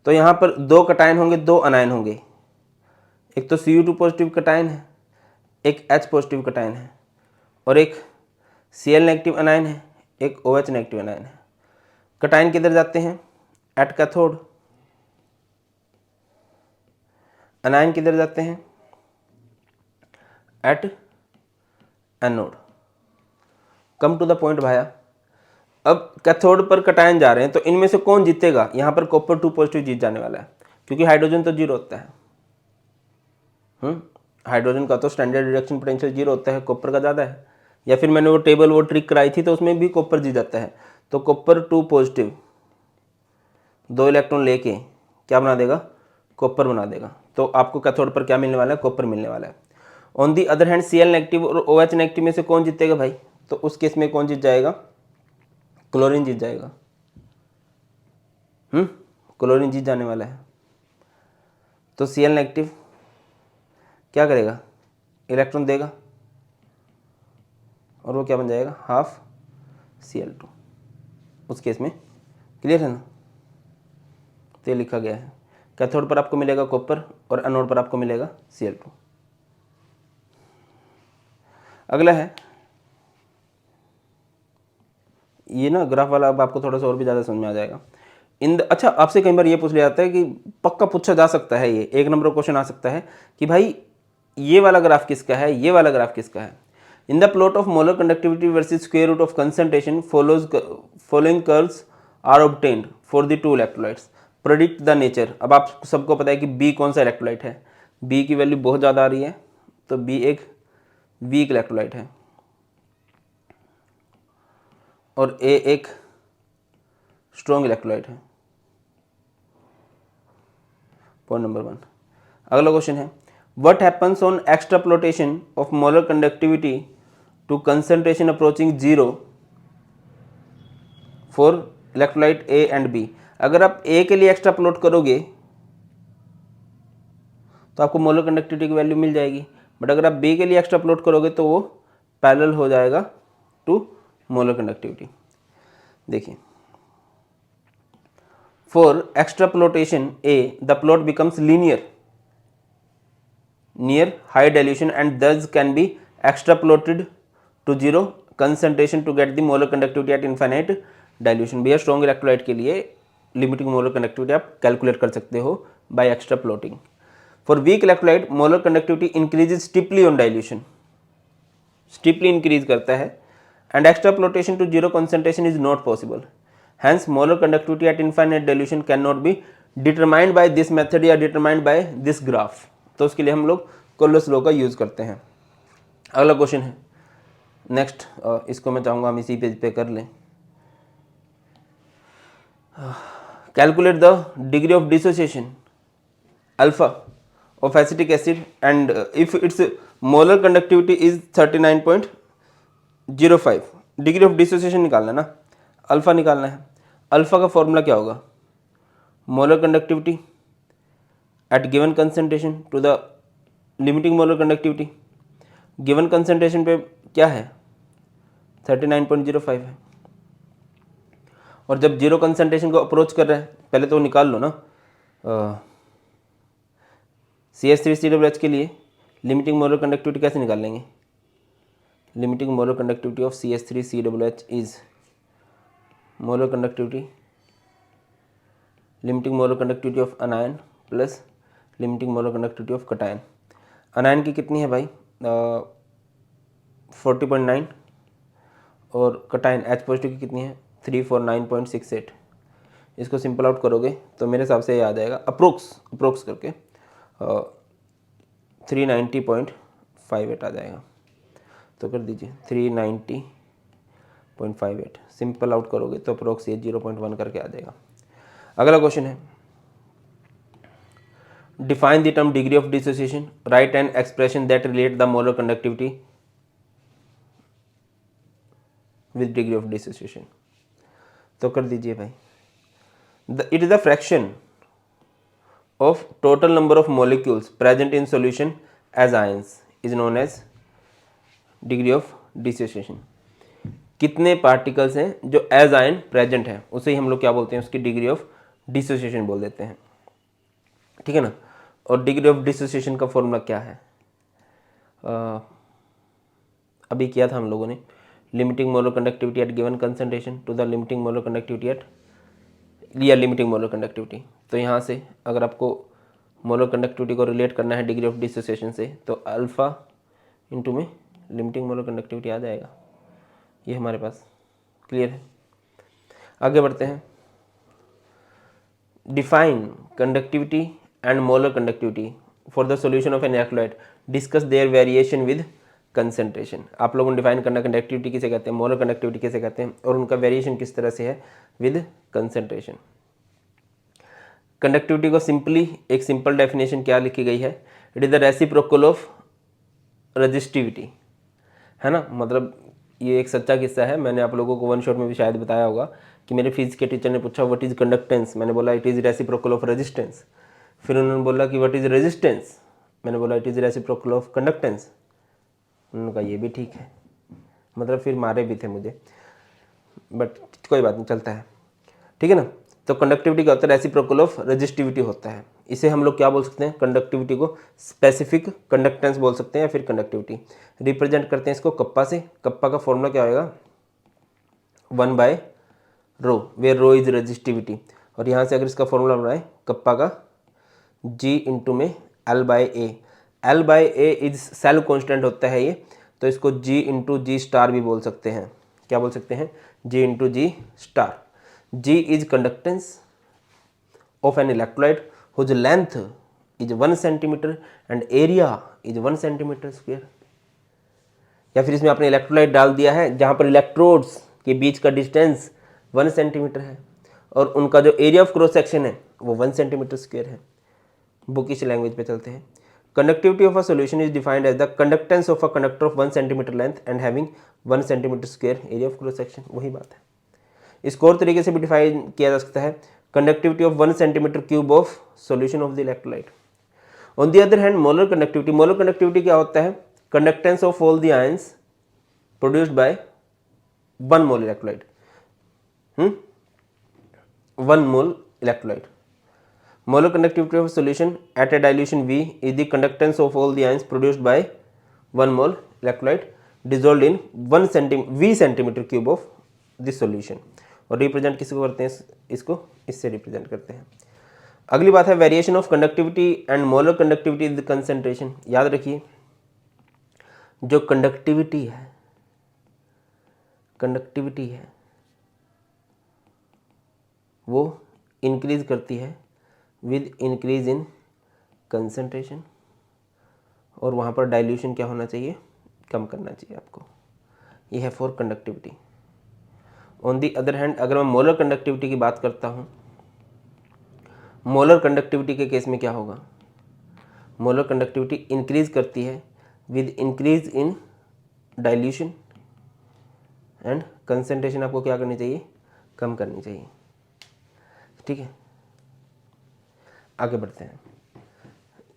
Speaker 1: तो यहाँ पर दो कटायन होंगे, दो अनायन होंगे। एक तो Cu2 पॉजिटिव कटायन है, एक H पॉजिटिव कटायन है, और एक Cl नेगेटिव अनायन है, एक OH नेगेटिव अनायन है। कटायन किधर जाते हैं? At cathode. अनायन किधर जाते हैं? At anode. Come to the point भाया। अब कैथोड पर कटायन जा रहे हैं, तो इनमें से कौन जीतेगा? यहाँ पर कॉपर 2 पॉजिटिव जीत जाने वाला है, क्योंकि हाइड्रोजन तो जीरो होता है। हाइड्रोजन का तो स्टैंडर्ड रिडक्शन पोटेंशियल जीरो होता है, कॉपर का ज़्यादा है। या फिर मैंने वो टेबल वो ट्रिक कराई थी, तो उसमें भी कॉपर जीत जाता है। तो कॉपर 2 पॉजिटिव 2 इलेक्ट्रॉन लेके क्या बना देगा? कॉपर बना देगा। तो आपको कैथोड पर क्या मिलने वाला है? कॉपर मिलने वाला है। On the other hand Cl negative और OH नेगेटिव में से कौन जीतेगा भाई? तो उस केस में कौन जीत जाएगा? क्लोरीन जीत जाएगा। क्लोरीन जीत जाने वाला है। तो Cl नेगेटिव क्या करेगा? इलेक्ट्रॉन देगा और वो क्या बन जाएगा? हाफ Cl2 उस केस में। क्लियर है ना? तो ये लिखा गया है। कैथोड पर आपको मिलेगा कॉपर और एनोड पर आपको मिलेगा Cl2। अगला है ये ना ग्राफ वाला, अब आपको थोड़ा सा और भी ज़्यादा समझ में आ जाएगा। अच्छा, आपसे कई बार ये पूछ लिया जाता है कि पक्का पूछा जा सकता है, ये 1 नंबर क्वेश्चन आ सकता है कि भाई ये वाला ग्राफ किसका है, ये वाला ग्राफ किसका है। In the plot of molar conductivity versus square root of concentration following curves are obtained for the two electrolytes, predict the nature. अब आप सबको पता है कि बी कौन सा इलेक्ट्रोलाइट है, बी की वैल्यू बहुत ज़्यादा आ रही है, तो बी एक वीक इलेक्ट्रोलाइट है और ए एक स्ट्रॉन्ग इलेक्ट्रोलाइट है। Point number 1। अगला क्वेश्चन है, what happens on extrapolation of molar conductivity to concentration approaching 0 for electrolyte A and B. अगर आप ए के लिए एक्सट्राप्लोट करोगे तो आपको मोलर कंडक्टिविटी की वैल्यू मिल जाएगी, बट अगर आप बी के लिए एक्सट्राप्लोट करोगे तो वो पैरेलल हो जाएगा टू मोलर कंडक्टिविटी। देखिए, for extrapolation A the plot becomes linear near high dilution and thus can be extrapolated to 0 concentration to get the molar conductivity at infinite dilution। भैया strong electrolyte के लिए limiting molar conductivity आप calculate कर सकते हो by extrapolating. For weak electrolyte molar conductivity increases steeply on dilution, steeply increase करता है, and extrapolation to 0 concentration is not possible. Hence molar conductivity at infinite dilution can not be determined by this method या determined by this graph. तो उसके लिए हम लोग कोल्लर्स law का use करते हैं। अगला क्वेश्चन है नेक्स्ट, इसको मैं चाहूँगा हम इसी पेज पे कर लें। Calculate the degree of dissociation alpha of acetic acid and if it's molar conductivity is 39.05। Degree of dissociation निकालना है ना, अल्फा निकालना है। अल्फा का फॉर्मूला क्या होगा? Molar conductivity at given concentration to the limiting molar conductivity। given concentration पे क्या है? 39.05 है। और जब 0 concentration को अप्रोच कर रहे हैं, पहले तो निकाल लो ना। CH3COOH के लिए लिमिटिंग मोलर कंडक्टिविटी कैसे निकाल लेंगे? Limiting molar conductivity of CH3COOH is molar conductivity, limiting molar conductivity of अनायन plus limiting molar conductivity of cation. अनायन की कितनी है भाई? 40.9 और कटायन H पॉजिटिव की कितनी है? 349.68। इसको सिंपल आउट करोगे तो मेरे हिसाब से ये आ जाएगा अप्रोक्स करके 390.58 आ जाएगा। तो कर दीजिए 390.58, सिंपल आउट करोगे तो अप्रोक्स ये 0.1 करके आ जाएगा। अगला क्वेश्चन है, define the term degree of dissociation, write an expression that relate the molar conductivity with degree of dissociation. तो कर दीजिए भाई, it is the fraction of total number of molecules present in solution as ions is known as degree of dissociation. कितने particles हैं जो as ion present है उसे ही हम लोग क्या बोलते हैं, उसकी डिग्री ऑफ डिसोसिएशन बोल देते हैं, ठीक है ना। और डिग्री ऑफ डिसोसिएशन का फॉर्मूला क्या है, अभी किया था हम लोगों ने, limiting molar conductivity at given concentration to the limiting molar conductivity at या लिमिटिंग मोलर कंडक्टिविटी। तो यहाँ से अगर आपको मोलर कंडक्टिविटी को रिलेट करना है डिग्री ऑफ डिसोसिएशन से, तो अल्फा इंटू में लिमिटिंग मोलर कंडक्टिविटी आ जाएगा, ये हमारे पास क्लियर है। आगे बढ़ते हैं, define conductivity and molar conductivity for the solution of an electrolyte, discuss their variation with concentration. आप लोगों ने डिफाइन करना कंडक्टिविटी किसे कहते हैं, मोलर कंडक्टिविटी किसे कहते हैं, और उनका वेरिएशन किस तरह से है विद कंसंट्रेशन। कंडक्टिविटी को सिंपली एक सिंपल डेफिनेशन क्या लिखी गई है, it is the reciprocal of resistivity, है ना। मतलब ये एक सच्चा किस्सा है, मैंने आप लोगों को वन शॉट में भी शायद बताया होगा कि मेरे फिजिक्स के टीचर ने पूछा व्हाट इज कंडक्टेंस, मैंने बोला it is reciprocal of resistance. फिर उन्होंने बोला कि व्हाट इज रेजिस्टेंस, मैंने बोला it is reciprocal of conductance. उन्होंने कहा ये भी ठीक है, मतलब फिर मारे भी थे मुझे, बट कोई बात नहीं, चलता है, ठीक है ना। तो कंडक्टिविटी क्या होता है, रेसिप्रोकल ऑफ रेजिस्टिविटी होता है। इसे हम लोग क्या बोल सकते हैं, कंडक्टिविटी को स्पेसिफिक कंडक्टेंस बोल सकते हैं या फिर कंडक्टिविटी। रिप्रेजेंट करते हैं इसको कप्पा से, कप्पा का फॉर्मूला क्या होगा 1/ρ, वेयर रो इज रेजिस्टिविटी। और यहाँ से अगर इसका फॉर्मूला बनाए कप्पा का G इंटू में L/A, L/A is cell constant होता है ये, तो इसको G इंटू जी स्टार भी बोल सकते हैं। क्या बोल सकते हैं, G into G star. G is conductance of an electrolyte whose length is 1 centimetre and area is 1 centimetre square. या फिर इसमें आपने इलेक्ट्रोलाइट डाल दिया है जहाँ पर इलेक्ट्रोड्स के बीच का डिस्टेंस 1 सेंटीमीटर है और उनका जो एरिया ऑफ क्रॉस सेक्शन है वो 1 सेंटीमीटर स्क्वायर है। बुकिश लैंग्वेज पे चलते हैं, conductivity of a solution is defined as the conductance of a conductor of 1 centimetre length and having 1 centimetre square area of cross section. वही बात है, इसको और तरीके से भी डिफाइन किया जा सकता है, conductivity of 1 centimetre cube of solution of the electrolyte. On the other hand molar conductivity क्या होता है, conductance of all the ions produced by 1 mole electrolyte, 1 mole electrolyte. Molar conductivity of a solution at a dilution V is the conductance of all the ions produced by 1 mole electrolyte dissolved in 1 V centimeter cube of this solution। और represent किसको करते हैं, इसको इससे represent करते हैं। अगली बात है variation of conductivity and molar conductivity is the concentration. याद रखिए जो कंडक्टिविटी है वो इंक्रीज करती है विद इंक्रीज इन कंसंट्रेशन, और वहाँ पर डाइल्यूशन क्या होना चाहिए, कम करना चाहिए आपको। ये है for conductivity. On the other hand अगर मैं मोलर कंडक्टिविटी की बात करता हूँ, मोलर कंडक्टिविटी के केस में क्या होगा, मोलर कंडक्टिविटी इंक्रीज करती है with increase in dilution and concentration आपको क्या करनी चाहिए, कम करनी चाहिए, ठीक है। आगे बढ़ते हैं,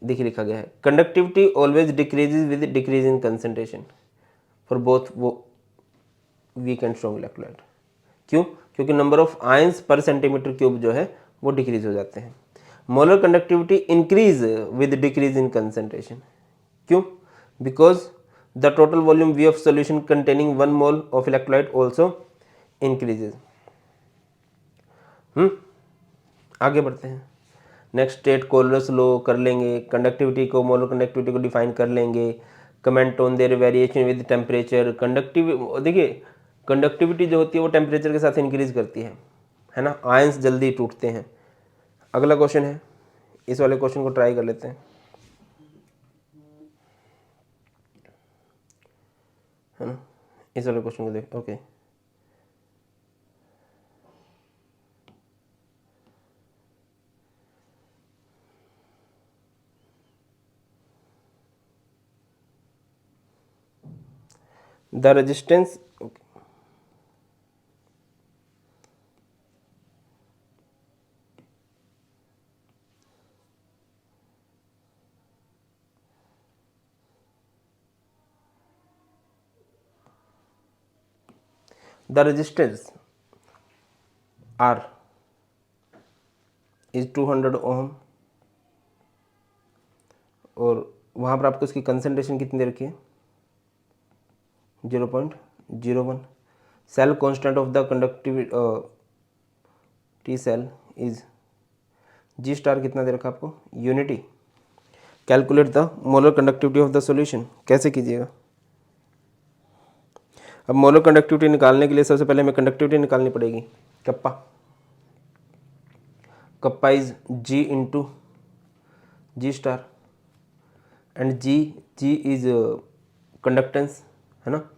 Speaker 1: देखिए लिखा गया है conductivity always decreases with decrease in concentration for both वो वीक एंड स्ट्रॉन्ग इलेक्ट्रोलाइट। क्यों, क्योंकि number of ions per centimetre cube जो है वो डिक्रीज हो जाते हैं। Molar conductivity increase with decrease in concentration, क्यों, because the total volume V of solution containing 1 mole of electrolyte also increases. आगे बढ़ते हैं, नेक्स्ट स्टेट कोलरस लो कर लेंगे, कंडक्टिविटी को मोलर कंडक्टिविटी को डिफाइन कर लेंगे, comment on their variation with temperature. देखिए कंडक्टिविटी जो होती है वो टेम्परेचर के साथ इंक्रीज करती है ना, आयंस जल्दी टूटते हैं। अगला क्वेश्चन है, इस वाले क्वेश्चन को ट्राई कर लेते हैं। है ना। इस वाले क्वेश्चन को देख, okay. The resistance, the resistance R is 200 ओम, और वहाँ पर आपको इसकी कंसंट्रेशन कितनी दे रखी है, 0.01। Cell constant of the conductivity cell is G star कितना दे रखा आपको, unity. Calculate the molar conductivity of the solution, कैसे कीजिएगा। अब मोलर कंडक्टिविटी निकालने के लिए सबसे पहले हमें कंडक्टिविटी निकालनी पड़ेगी, kappa. Kappa is G into G star, and G is conductance, है ना।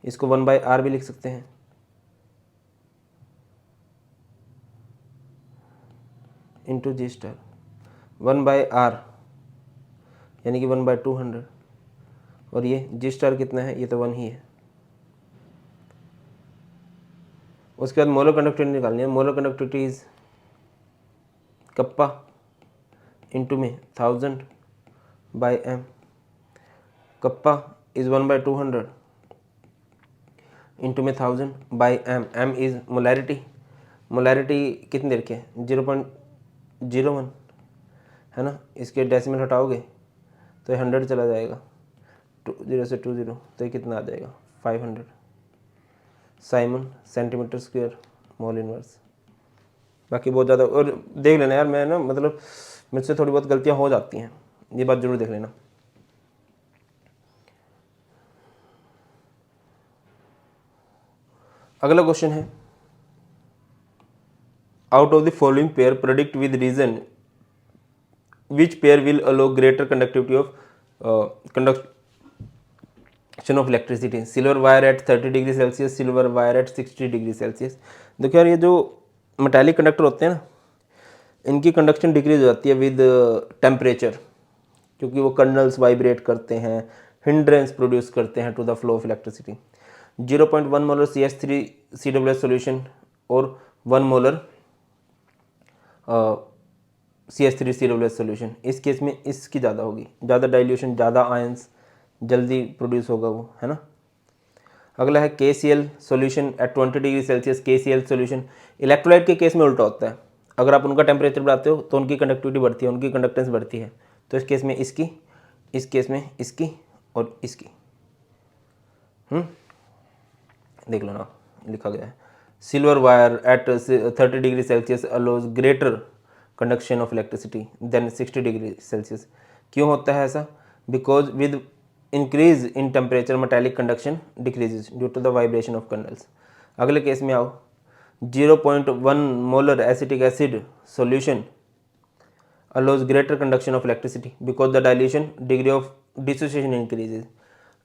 Speaker 1: इसको 1/R भी लिख सकते हैं, इंटू G स्टार 1/R, यानी कि 1/200। और ये G स्टार कितना है, ये तो 1 ही है। उसके बाद मोलर कंडक्टिविटी निकालनी है। Molar conductivity is kappa into में 1000/m। कप्पा इज 1/200 इंटू में 1000/m। m is molarity. Molarity कितनी देर के, 0.01, है ना। इसके डेसिमल हटाओगे तो 100 चला जाएगा, 0 से 20, तो ये कितना आ जाएगा, 500 Simon centimetre square mole inverse. बाकी बहुत ज़्यादा, और देख लेना यार, मैं ना मतलब मुझसे थोड़ी बहुत गलतियाँ हो जाती हैं, ये बात जरूर देख लेना। अगला क्वेश्चन है, out of the following pair predict with reason which pair will allow greater conductivity of conduction of electricity, silver wire at 30 degree Celsius, silver wire eight 60 degree Celsius. देखो यार, ये जो मेटालिक कंडक्टर होते हैं ना, इनकी conduction decrease हो जाती है विद टेम्परेचर, क्योंकि वो कर्नल्स वाइब्रेट करते हैं, हिंड्रेंस प्रोड्यूस करते हैं to the flow of electricity. 0.1 molar CH3CWS solution और 1 मोलर CH3CWS सॉल्यूशन, इस केस में इसकी ज़्यादा होगी, ज़्यादा डाइल्यूशन, ज़्यादा आयंस जल्दी प्रोड्यूस होगा वो, है ना। अगला है KCl solution at 20 degree Celsius. KCl solution, electrolyte के केस में उल्टा होता है, अगर आप उनका टेम्परेचर बढ़ाते हो तो उनकी कंडक्टिविटी बढ़ती है, उनकी कंडक्टेंस बढ़ती है। तो इस केस में इसकी, इस केस में इसकी, और इसकी। देख लो ना, लिखा गया है silver wire at 30 degree Celsius allows greater conduction of electricity than 60 degree Celsius. क्यों होता है ऐसा, because with increase in temperature metallic conduction decreases due to the vibration of kernels. अगले केस में आओ, 0.1 molar acetic acid solution allows greater conduction of electricity because the dilution degree of dissociation increases।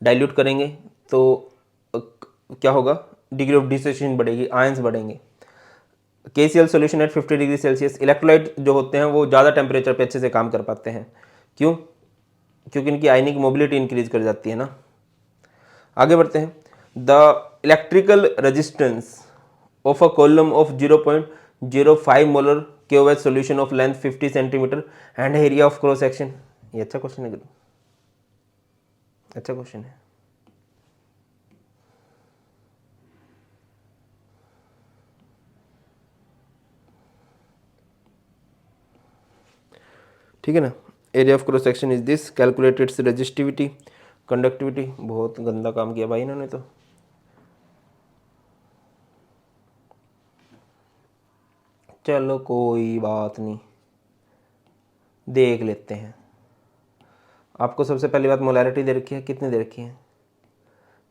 Speaker 1: Dilute करेंगे तो क्या होगा, degree of dissociation बढ़ेगी, ions बढ़ेंगे। KCl solution at 50 degree Celsius, electrolyte जो होते हैं वो ज़्यादा टेम्परेचर पे अच्छे से काम कर पाते हैं। क्यों, क्योंकि इनकी आयनिक मोबिलिटी इंक्रीज कर जाती है ना। आगे बढ़ते हैं, the electrical resistance of a column of 0.05 molar KOH solution of length 50 centimetre and area of cross section. ये अच्छा क्वेश्चन है, अच्छा क्वेश्चन है। ठीक है ना। Area of cross section is this, calculate its resistivity, conductivity. बहुत गंदा काम किया भाई इन्होंने तो। चलो कोई बात नहीं, देख लेते हैं। आपको सबसे पहली बात मोलैरिटी दे रखी है, कितनी दे रखी है,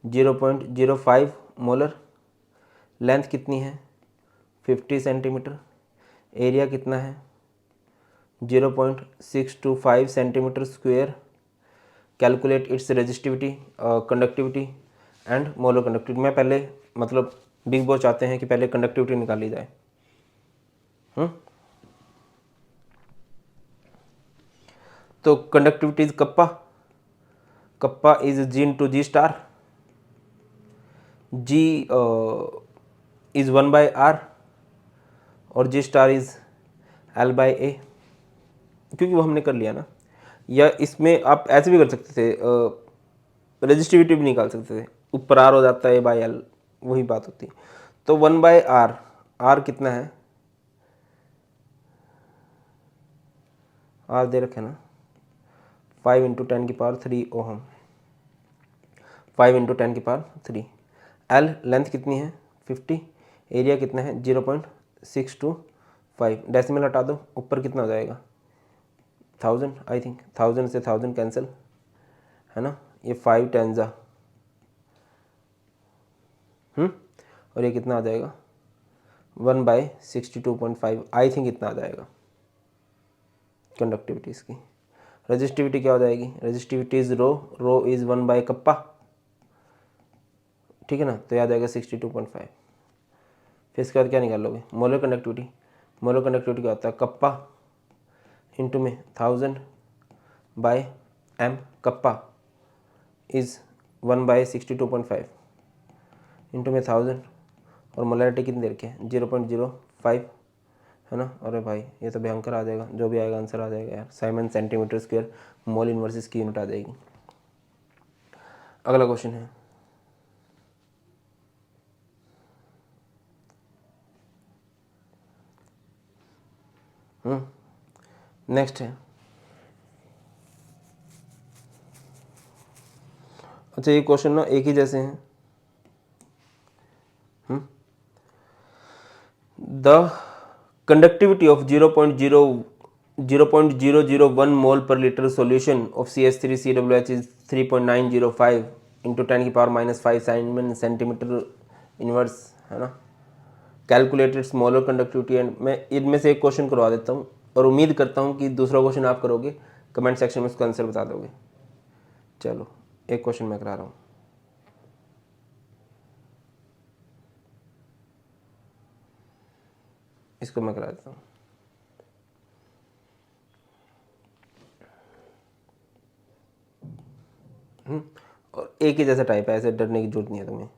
Speaker 1: 0.05 मोलर, लेंथ कितनी है 50 सेंटीमीटर, एरिया कितना है 0.625 centimetre square. Calculate its resistivity, conductivity and molar conductivity. मैं पहले मतलब बिग बॉस चाहते हैं कि पहले कंडक्टिविटी निकाली जाए। तो conductivity is kappa, kappa is G into G star, G is 1/r और जी स्टार इज L/A, क्योंकि वो हमने कर लिया ना। या इसमें आप ऐसे भी कर सकते थे, रजिस्टिविटी भी निकाल सकते थे, ऊपर आर हो जाता है A/L, वही बात होती है। तो 1/r, आर कितना है, आर दे रखे ना 5 × 10³ ओहम, 5 × 10³ एल लेंथ कितनी है 50, एरिया कितना है 0.625, डेसिमल हटा दो, ऊपर कितना हो जाएगा 1000, आई थिंक 1000 से 1000 कैंसिल है ना, ये 5 10 और ये कितना आ जाएगा 1/62.5, आई थिंक इतना आ जाएगा कंडक्टिविटी इसकी। रजिस्टिविटी क्या हो जाएगी, resistivity is rho, rho is 1/कप्पा, ठीक है ना, तो याद आएगा 62.5। फिर इसके बाद क्या निकाल लोगे, मोलर कंडक्टिविटी। मोलर कंडक्टिविटी क्या होता है, कप्पा इंटू में 1000/m, कप्पा इज 1/62.5 इंटू में 1000, और मोलैरिटी कितनी देर के 0.05 है ना। अरे भाई ये तो भयंकर आ जाएगा, जो भी आएगा आंसर आ जाएगा यार, Simon centimetre square mole inverse की यूनिट आ जाएगी। अगला क्वेश्चन है, नेक्स्ट है, अच्छा ये क्वेश्चन ना एक ही जैसे हैं। द कंडक्टिविटी ऑफ 0.001 मोल पर litre solution of CH3COOH is 3.905 into 10⁻⁻5 Simon centimetre inverse है ना। कैलकुलेटेड स्मॉलर कंडक्टिविटी एंड, मैं इनमें से एक क्वेश्चन करवा देता हूँ और उम्मीद करता हूँ कि दूसरा क्वेश्चन आप करोगे, कमेंट सेक्शन में उसका आंसर बता दोगे। चलो एक क्वेश्चन मैं करा रहा हूँ, इसको मैं करा देता हूँ। और एक ही जैसा टाइप है, ऐसे डरने की जरूरत नहीं है तुम्हें,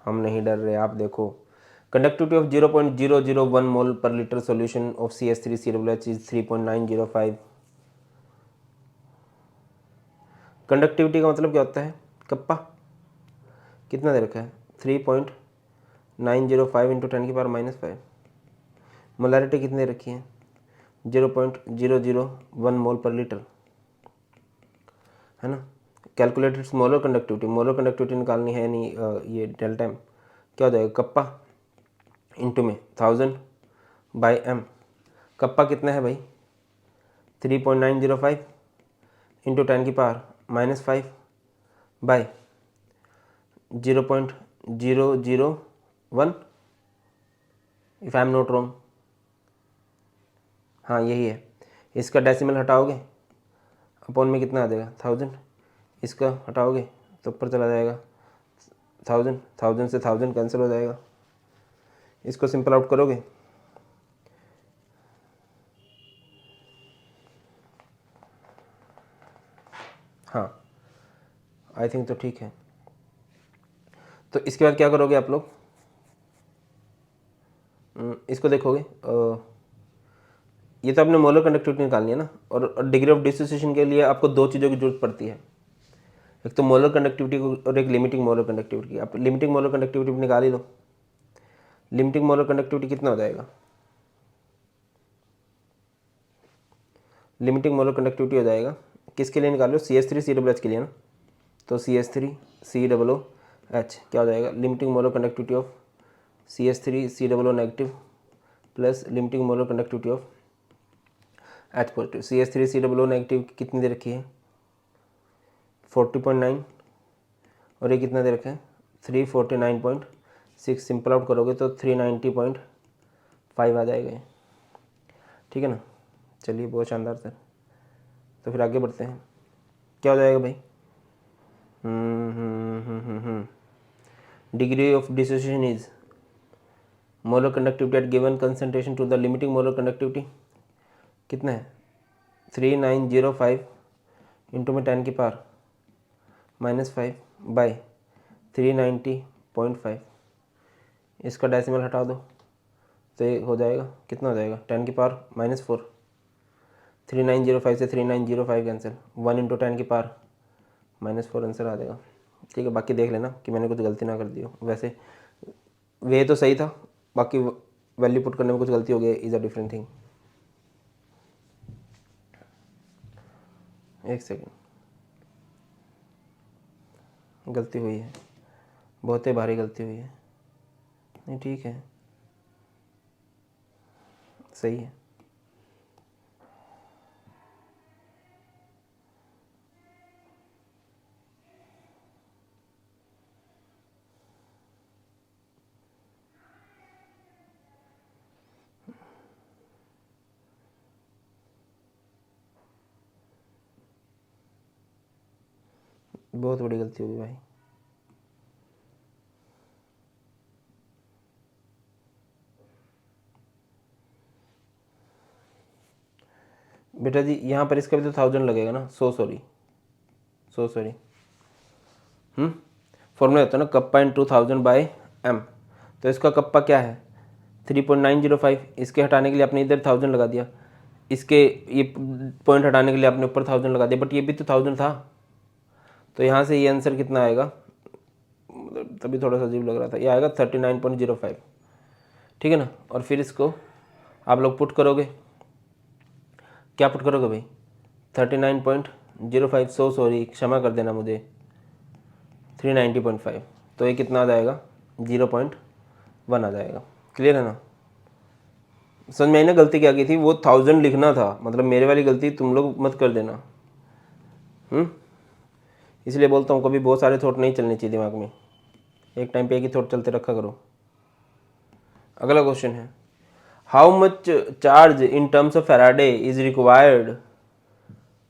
Speaker 1: हम नहीं डर रहे, आप देखो। कंडक्टिविटी ऑफ 0.001 मोल पर litre solution of CH3COOH is 3.905। Conductivity का मतलब क्या होता है, कप्पा कितना दे रखा है 3.905 इंटू 10⁻⁻5। मोलैरिटी कितनी दे रखी है 0.001 मोल पर लीटर है ना। Calculated smaller conductivity, molar conductivity निकालनी है, नहीं ये डेल्टा एम क्या हो जाएगा, कप्पा इंटू में 1000/m, कप्पा कितना है भाई 3.905 into 10⁻⁻5 by 0.001, if I am not wrong, हाँ यही है। इसका डेसिमल हटाओगे अपॉन में कितना आ जाएगा 1000, इसका हटाओगे तो ऊपर चला जाएगा 1000, 1000 से 1000 कैंसिल हो जाएगा, इसको सिंपल आउट करोगे हाँ आई थिंक तो ठीक है। तो इसके बाद क्या करोगे आप लोग, इसको देखोगे, ये तो आपने मोलर कंडक्टिविटी निकालनी है ना, और डिग्री ऑफ डिसोसिएशन के लिए आपको दो चीज़ों की जरूरत पड़ती है, एक तो मोलर कंडक्टिविटी और एक लिमिटिंग मोलर कंडक्टिविटी। आप लिमिटिंग मोलर कंडक्टिविटी निकाल ही लो, लिमिटिंग मोलर कंडक्टिविटी कितना हो जाएगा, लिमिटिंग मोलर कंडक्टिविटी हो जाएगा किसके लिए निकाल लो, CH3COOH के लिए ना, तो CH3COOH क्या हो जाएगा, limiting molar conductivity of CH3COO negative plus limiting molar conductivity of H positive. CH3COO negative कितनी दे रखी है 40.9 और ये कितना दे रखा है 349.6, सिंपल आउट करोगे तो 390.5 आ जाएगा, ठीक है ना। चलिए बहुत शानदार सर, तो फिर आगे बढ़ते हैं, क्या हो जाएगा भाई degree of dissociation is molar conductivity at given concentration to the limiting molar conductivity कितना है 3905 इंटू में 10 की पावर -5 बाई 390.5। इसका डेसिमल हटा दो तो ये हो जाएगा, कितना हो जाएगा 10 की पावर -4। 3905 से 3905 कैंसिल, 1 इंटू 10 की पावर -4 आंसर आ जाएगा। ठीक है, बाकी देख लेना कि मैंने कुछ गलती ना कर दी हो। वैसे वे तो सही था, बाकी वैल्यू पुट करने में कुछ गलती हो गई, इज़ अ डिफरेंट थिंग। एक सेकेंड, गलती हुई है, बहुत ही भारी गलती हुई है। नहीं ठीक है, सही है। बहुत बड़ी गलती होगी भाई। बेटा जी यहाँ पर इसका भी तो 1000 लगेगा ना, सो सॉरी फॉर्मूला होता है ना कप्पा इन 2000 बाई एम। तो इसका कप्पा क्या है 3.905। इसके हटाने के लिए आपने इधर 1000 लगा दिया, इसके ये पॉइंट हटाने के लिए आपने ऊपर 1000 लगा दिया, बट ये भी तो 1000 था। तो यहाँ से ये आंसर कितना आएगा, तभी थोड़ा सा अजीब लग रहा था, ये आएगा 39.05। ठीक है ना। और फिर इसको आप लोग पुट करोगे, क्या पुट करोगे भाई 39.05, सो सॉरी क्षमा कर देना मुझे, 390.5। तो ये कितना आ जाएगा 0.1 आ जाएगा। क्लियर है ना। समझ में आई ना गलती क्या की थी, वो 1000 लिखना था, मतलब मेरे वाली गलती तुम लोग मत कर देना। इसलिए बोलता हूँ कभी बहुत सारे थॉट नहीं चलने चाहिए दिमाग में, एक टाइम पे एक ही थॉट चलते रखा करो। अगला क्वेश्चन है, how much charge in terms of faraday is required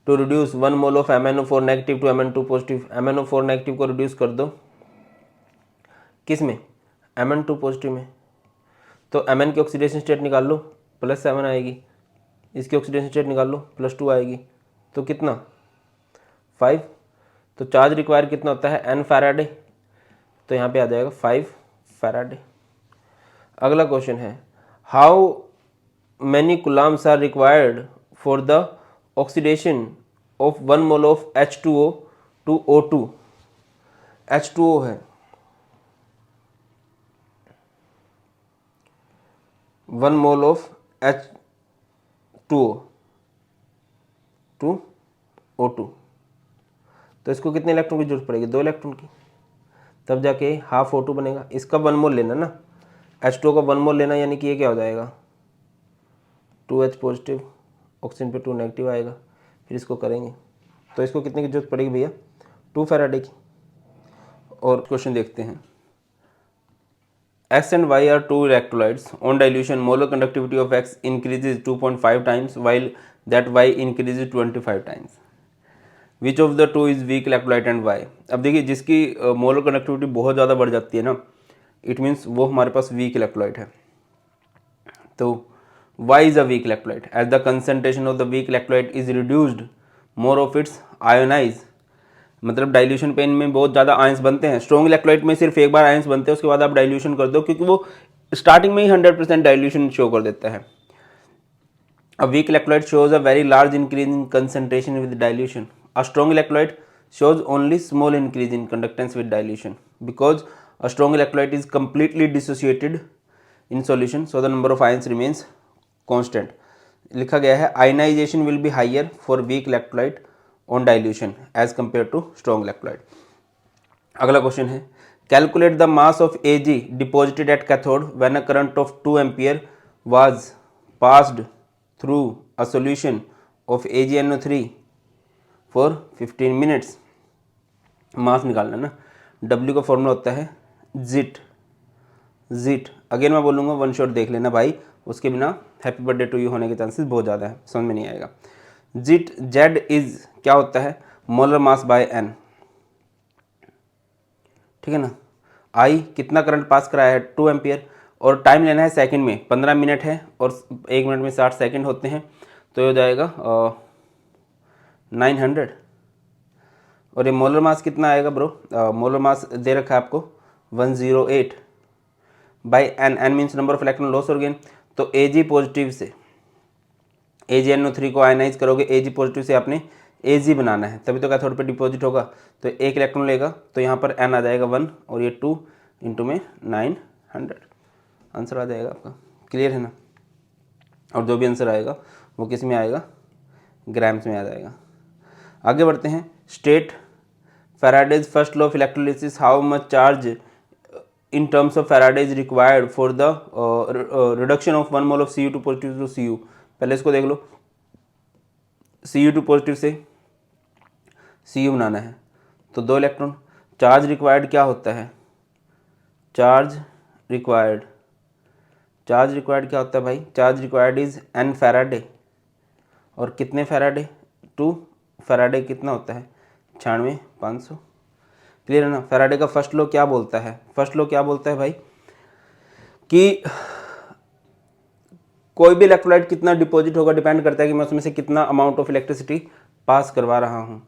Speaker 1: to reduce 1 mole of MnO4 negative to Mn2 positive. MnO4 negative को रिड्यूस कर दो किस में, Mn2 पॉजिटिव में। तो Mn की ऑक्सीडेशन स्टेट निकाल लो, +7 आएगी, इसकी ऑक्सीडेशन स्टेट निकाल लो, +2 आएगी, तो कितना 5। तो चार्ज रिक्वायर कितना होता है n फैराडे, तो यहाँ पे आ जाएगा 5 फैराडे। अगला क्वेश्चन है, how many coulombs are required for the oxidation of 1 mole of H2O to O2। H2O है 1 mole of H2O to O2, तो इसको कितने इलेक्ट्रॉन की जरूरत पड़ेगी, 2 इलेक्ट्रॉन की, तब जाके हाफ O2 बनेगा। इसका 1 मोल लेना ना, H2O का 1 मोल लेना, यानी कि ये क्या हो जाएगा 2H पॉजिटिव, ऑक्सीजन पे 2 नेगेटिव आएगा। फिर इसको करेंगे तो इसको कितने की जरूरत पड़ेगी भैया 2 फैराडे की। और क्वेश्चन देखते हैं, X and Y are two electrolytes. On dilution, molar conductivity of X increases 2.5 times while that Y increases 25 times. Which of the two is weak electrolyte and why? अब देखिए जिसकी मोलर कंडक्टिविटी बहुत ज़्यादा बढ़ जाती है ना, इट मीन्स वो हमारे पास वीक इलेक्ट्रोलाइट है। तो Y is a weak electrolyte as the concentration of the weak electrolyte is reduced, more of its ionize, मतलब डाइल्यूशन पे इनमें बहुत ज़्यादा आयंस बनते हैं। स्ट्रॉन्ग इलेक्ट्रोलाइट में सिर्फ एक बार आयंस बनते हैं, उसके बाद आप डाइल्यूशन कर दो, क्योंकि वो स्टार्टिंग में ही 100% डाइल्यूशन शो कर देता है। A weak electrolyte shows a very large increase in concentration with dilution. A strong electrolyte shows only small increase in conductance with dilution, because a strong electrolyte is completely dissociated in solution, so the number of ions remains constant. लिखा गया है ionization will be higher for weak electrolyte on dilution as compared to strong electrolyte. अगला question है, calculate the mass of Ag deposited at cathode when a current of 2 ampere was passed through a solution of AgNO3 for 15 minutes. मास निकालना ना, W का formula होता है जिट। Again मैं बोलूँगा one shot देख लेना भाई, उसके बिना हैप्पी बर्थडे टू यू होने के चांसेस बहुत ज़्यादा है, समझ में नहीं आएगा। जिट जेड इज क्या होता है मोलर मास बाय एन। ठीक है ना। आई कितना करंट पास कराया है 2 एम्पियर, और टाइम लेना है सेकंड में, 15 मिनट है और 1 मिनट में 60 सेकंड होते हैं, तो ये हो जाएगा 900। और ये मोलर मास कितना आएगा ब्रो, मोलर मास दे रखा है आपको 108 by N, N means number of electron loss और गेन। तो Ag पॉजिटिव से AgNO3 को आयनाइज करोगे, Ag पॉजिटिव से आपने Ag बनाना है, तभी तो कैथोड पे डिपॉजिट होगा। तो एक इलेक्ट्रॉन लेगा तो यहाँ पर n आ जाएगा 1 और ये 2 इंटू में 900, आंसर आ जाएगा आपका। क्लियर है ना। और जो भी आंसर आएगा वो किस में आएगा, ग्राम्स में आ जाएगा। आगे बढ़ते हैं। State Faraday's first law of electrolysis, how much charge in terms of Faraday is required for the reduction of 1 mole of Cu2 positive to Cu। पहले इसको देख लो, Cu2 पॉजिटिव से Cu बनाना है तो 2 इलेक्ट्रॉन। चार्ज रिक्वायर्ड क्या होता है, charge required क्या होता है भाई, charge required is n Faraday, और कितने फैराडे, 2 फैराडे कितना होता है 96,500। क्लियर है ना। फैराडे का फर्स्ट लॉ क्या बोलता है, फर्स्ट लॉ क्या बोलता है भाई कि कोई भी इलेक्ट्रोलाइट कितना डिपॉजिट होगा डिपेंड करता है कि मैं उसमें से कितना अमाउंट ऑफ इलेक्ट्रिसिटी पास करवा रहा हूं।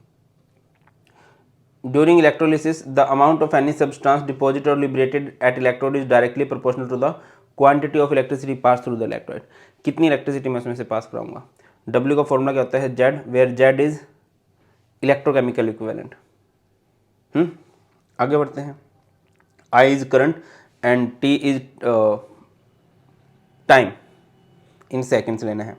Speaker 1: During electrolysis the amount of any substance deposit और liberated at electrode is directly proportional to the quantity of electricity pass through the electrolyte. कितनी इलेक्ट्रिसिटी मैं उसमें से पास कराऊंगा। W का फॉर्मूला क्या होता है, Z, where Z is electrochemical equivalent. आगे बढ़ते हैं। I is current and T is time, in seconds लेना है।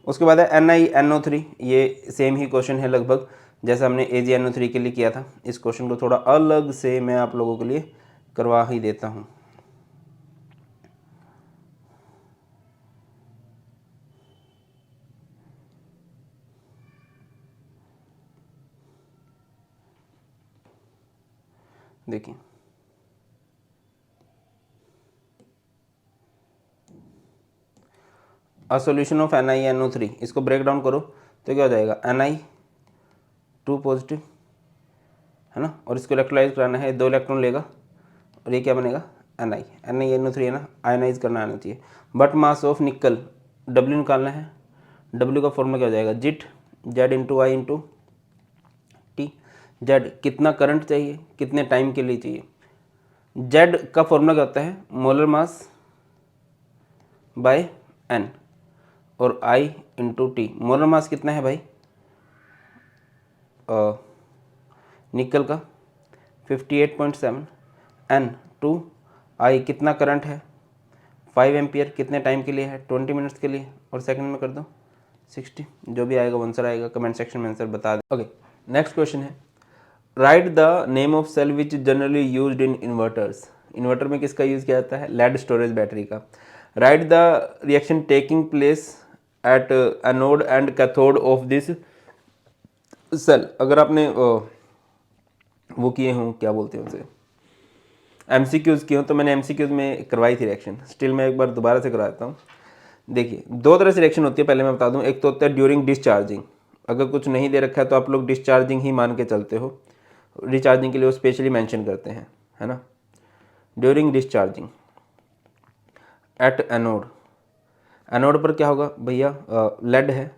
Speaker 1: उसके बाद है NiNO3, ये सेम ही क्वेश्चन है लगभग जैसा हमने AgNO3 के लिए किया था। इस क्वेश्चन को थोड़ा अलग से मैं आप लोगों के लिए करवा ही देता हूँ। देखिए अ सॉल्यूशन ऑफ NiNO3, इसको ब्रेक डाउन करो तो क्या हो जाएगा, Ni2 पॉजिटिव है ना, और इसको इलेक्ट्रोलाइज कराना है, 2 इलेक्ट्रॉन लेगा और ये क्या बनेगा NiNO3 है ना, आयनाइज करना आना चाहिए। बट मास ऑफ निकल W निकालना है, W का फॉर्मूला क्या हो जाएगा, जिट Z इंटू आई इंटू टी। Z कितना करंट चाहिए, कितने टाइम के लिए चाहिए। Z का फॉर्मूला क्या होता है, मोलर मास बाय N और I into T. Molar mass कितना है भाई निकल का 58.7, N टू I कितना करंट है 5 एम्पियर, कितने टाइम के लिए है 20 मिनट्स के लिए, और सेकंड में कर दो 60। जो भी आएगा आंसर आएगा, कमेंट सेक्शन में आंसर बता दे। ओके, नेक्स्ट क्वेश्चन है, write the name of cell which generally used in inverters. Inverter में किसका यूज़ किया जाता है, लेड स्टोरेज बैटरी का। Write the reaction taking place at anode and cathode of this cell. अगर आपने वो किए हों, क्या बोलते हैं उसे, MCQs किए हों, तो मैंने MCQs में करवाई थी रिएक्शन, स्टिल मैं एक बार दोबारा से करवाता हूँ। देखिए 2 तरह से रिएक्शन होती है, पहले मैं बता दूँ। एक तो होता है ड्यूरिंग डिस्चार्जिंग, अगर कुछ नहीं दे रखा है तो आप लोग डिस्चार्जिंग ही मान के चलते हो, रिचार्जिंग के लिए वो स्पेशली मेंशन करते हैं, है ना। During discharging at anode, anode पर क्या होगा भैया, लेड है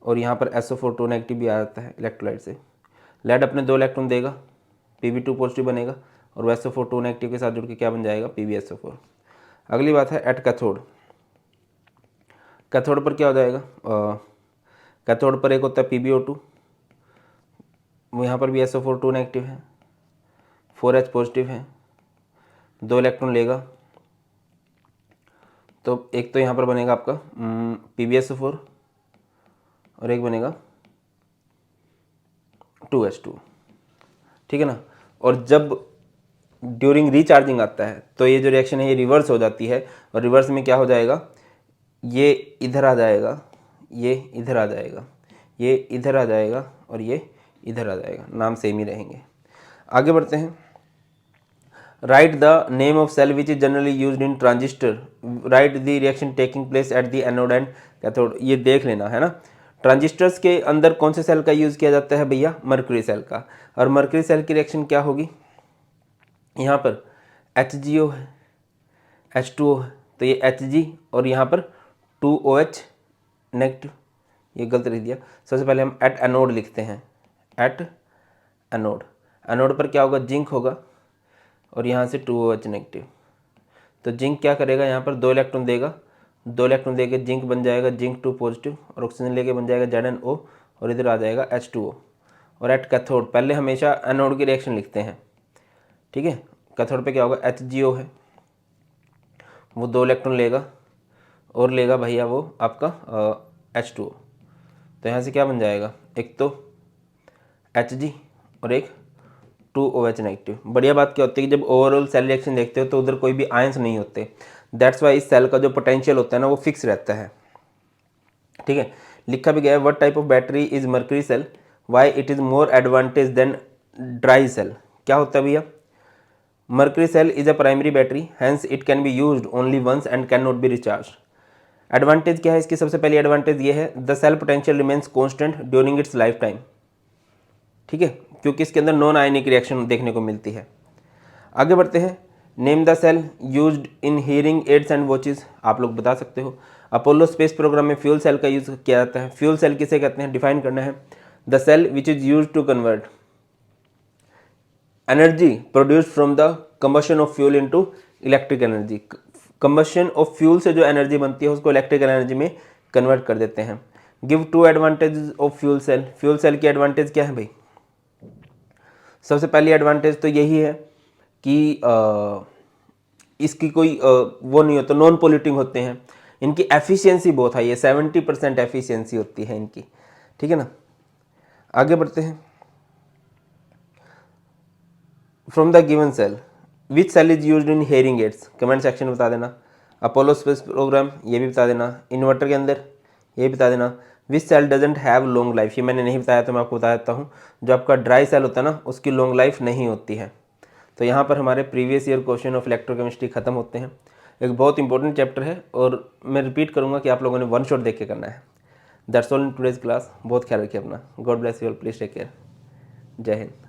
Speaker 1: और यहाँ पर SO4 2 नेगेटिव भी आ जाता है इलेक्ट्रोलाइट से। लेड अपने 2 इलेक्ट्रॉन देगा, Pb2 पॉजिटिव बनेगा और वो SO4 2 नेगेटिव के साथ जुड़ के क्या बन जाएगा, PbSO4। अगली बात है एट कैथोड। कैथोड पर क्या हो जाएगा, कैथोड पर एक होता है PbO2, वो यहाँ पर भी SO4 2 नेगेटिव है, 4H पॉजिटिव है, 2 इलेक्ट्रॉन लेगा तो एक तो यहाँ पर बनेगा आपका PbSO4 और एक बनेगा 2H2, ठीक है ना। और जब ड्यूरिंग रिचार्जिंग आता है तो ये जो रिएक्शन है ये रिवर्स हो जाती है, और रिवर्स में क्या हो जाएगा, ये इधर आ जाएगा, ये इधर आ जाएगा, ये इधर आ जाएगा और ये इधर आ जाएगा, नाम सेम ही रहेंगे। आगे बढ़ते हैं। Write the name of cell which is generally used in transistor, write the reaction taking place at the anode and cathode. ये देख लेना है ना, ट्रांजिस्टर्स के अंदर कौन से सेल का यूज़ किया जाता है भैया, मर्क्यूरी सेल का। और मर्क्यूरी सेल की रिएक्शन क्या होगी, यहाँ पर HGO है, H2O है, तो ये Hg और यहाँ पर 2OH नेगेटिव, ये गलत लिख दिया। सबसे पहले हम एट एनोड लिखते हैं, एट एनोड। एनोड पर क्या होगा, जिंक होगा और यहाँ से 2OH नेगेटिव। तो जिंक क्या करेगा, यहाँ पर 2 इलेक्ट्रॉन देगा, 2 इलेक्ट्रॉन देके जिंक बन जाएगा जिंक 2 पॉजिटिव और ऑक्सीजन लेके बन जाएगा ZnO और इधर आ जाएगा H2O। और एट कैथोड पहले हमेशा एनोड की रिएक्शन लिखते हैं, ठीक है। कैथोड पे क्या होगा, HGO है, वो 2 इलेक्ट्रॉन लेगा और लेगा भैया वो आपका H2O। तो यहाँ से क्या बन जाएगा, एक तो Hg और एक 2OH नेगेटिव। बढ़िया बात क्या होती है कि जब ओवरऑल सेल रिएक्शन देखते हो तो उधर कोई भी आयंस नहीं होते, दैट्स वाई इस सेल का जो पोटेंशियल होता है ना वो फिक्स रहता है, ठीक है। लिखा भी गया है, what type of battery is mercury cell, why it is more advantage than dry cell. क्या होता है भैया, mercury cell is a primary battery, hence it can be used only once and can not be recharge. Advantage क्या है इसकी, सबसे पहली advantage ये है, the cell potential remains constant during its life time, ठीक है, क्योंकि इसके अंदर नॉन आयनिक रिएक्शन देखने को मिलती है। आगे बढ़ते हैं, name the cell used in hearing aids and watches, आप लोग बता सकते हो। अपोलो स्पेस प्रोग्राम में फ्यूल सेल का यूज किया जाता है। फ्यूल सेल किसे कहते हैं, डिफाइन करना है, the cell which is use to convert energy produced from the combustion of fuel into electric energy. Combustion of fuel से जो एनर्जी बनती है उसको इलेक्ट्रिक एनर्जी में कन्वर्ट कर देते हैं। Give 2 advantage of fuel cell. Fuel cell की एडवांटेज क्या है भाई, सबसे पहली एडवांटेज तो यही है कि इसकी कोई वो नहीं होता, नॉन पोल्यूटिंग होते हैं, इनकी एफिशिएंसी बहुत हाई है, 70% एफिशिएंसी होती है इनकी, ठीक है ना। आगे बढ़ते हैं, from the given cell which cell is used in hearing aids, comment section में बता देना। अपोलो स्पेस प्रोग्राम ये भी बता देना, इन्वर्टर के अंदर ये बता देना। Which cell doesn't have long life, ये मैंने नहीं बताया तो मैं आपको बता देता हूँ, जो आपका ड्राई सेल होता है ना उसकी लॉन्ग लाइफ नहीं होती है। तो यहाँ पर हमारे previous year question of electrochemistry खत्म होते हैं। एक बहुत इंपॉर्टेंट चैप्टर है और मैं रिपीट करूँगा कि आप लोगों ने वन शॉट देख के करना है। That's all in today's class. बहुत ख्याल रखिए अपना। God bless you all, please take care. जय हिंद।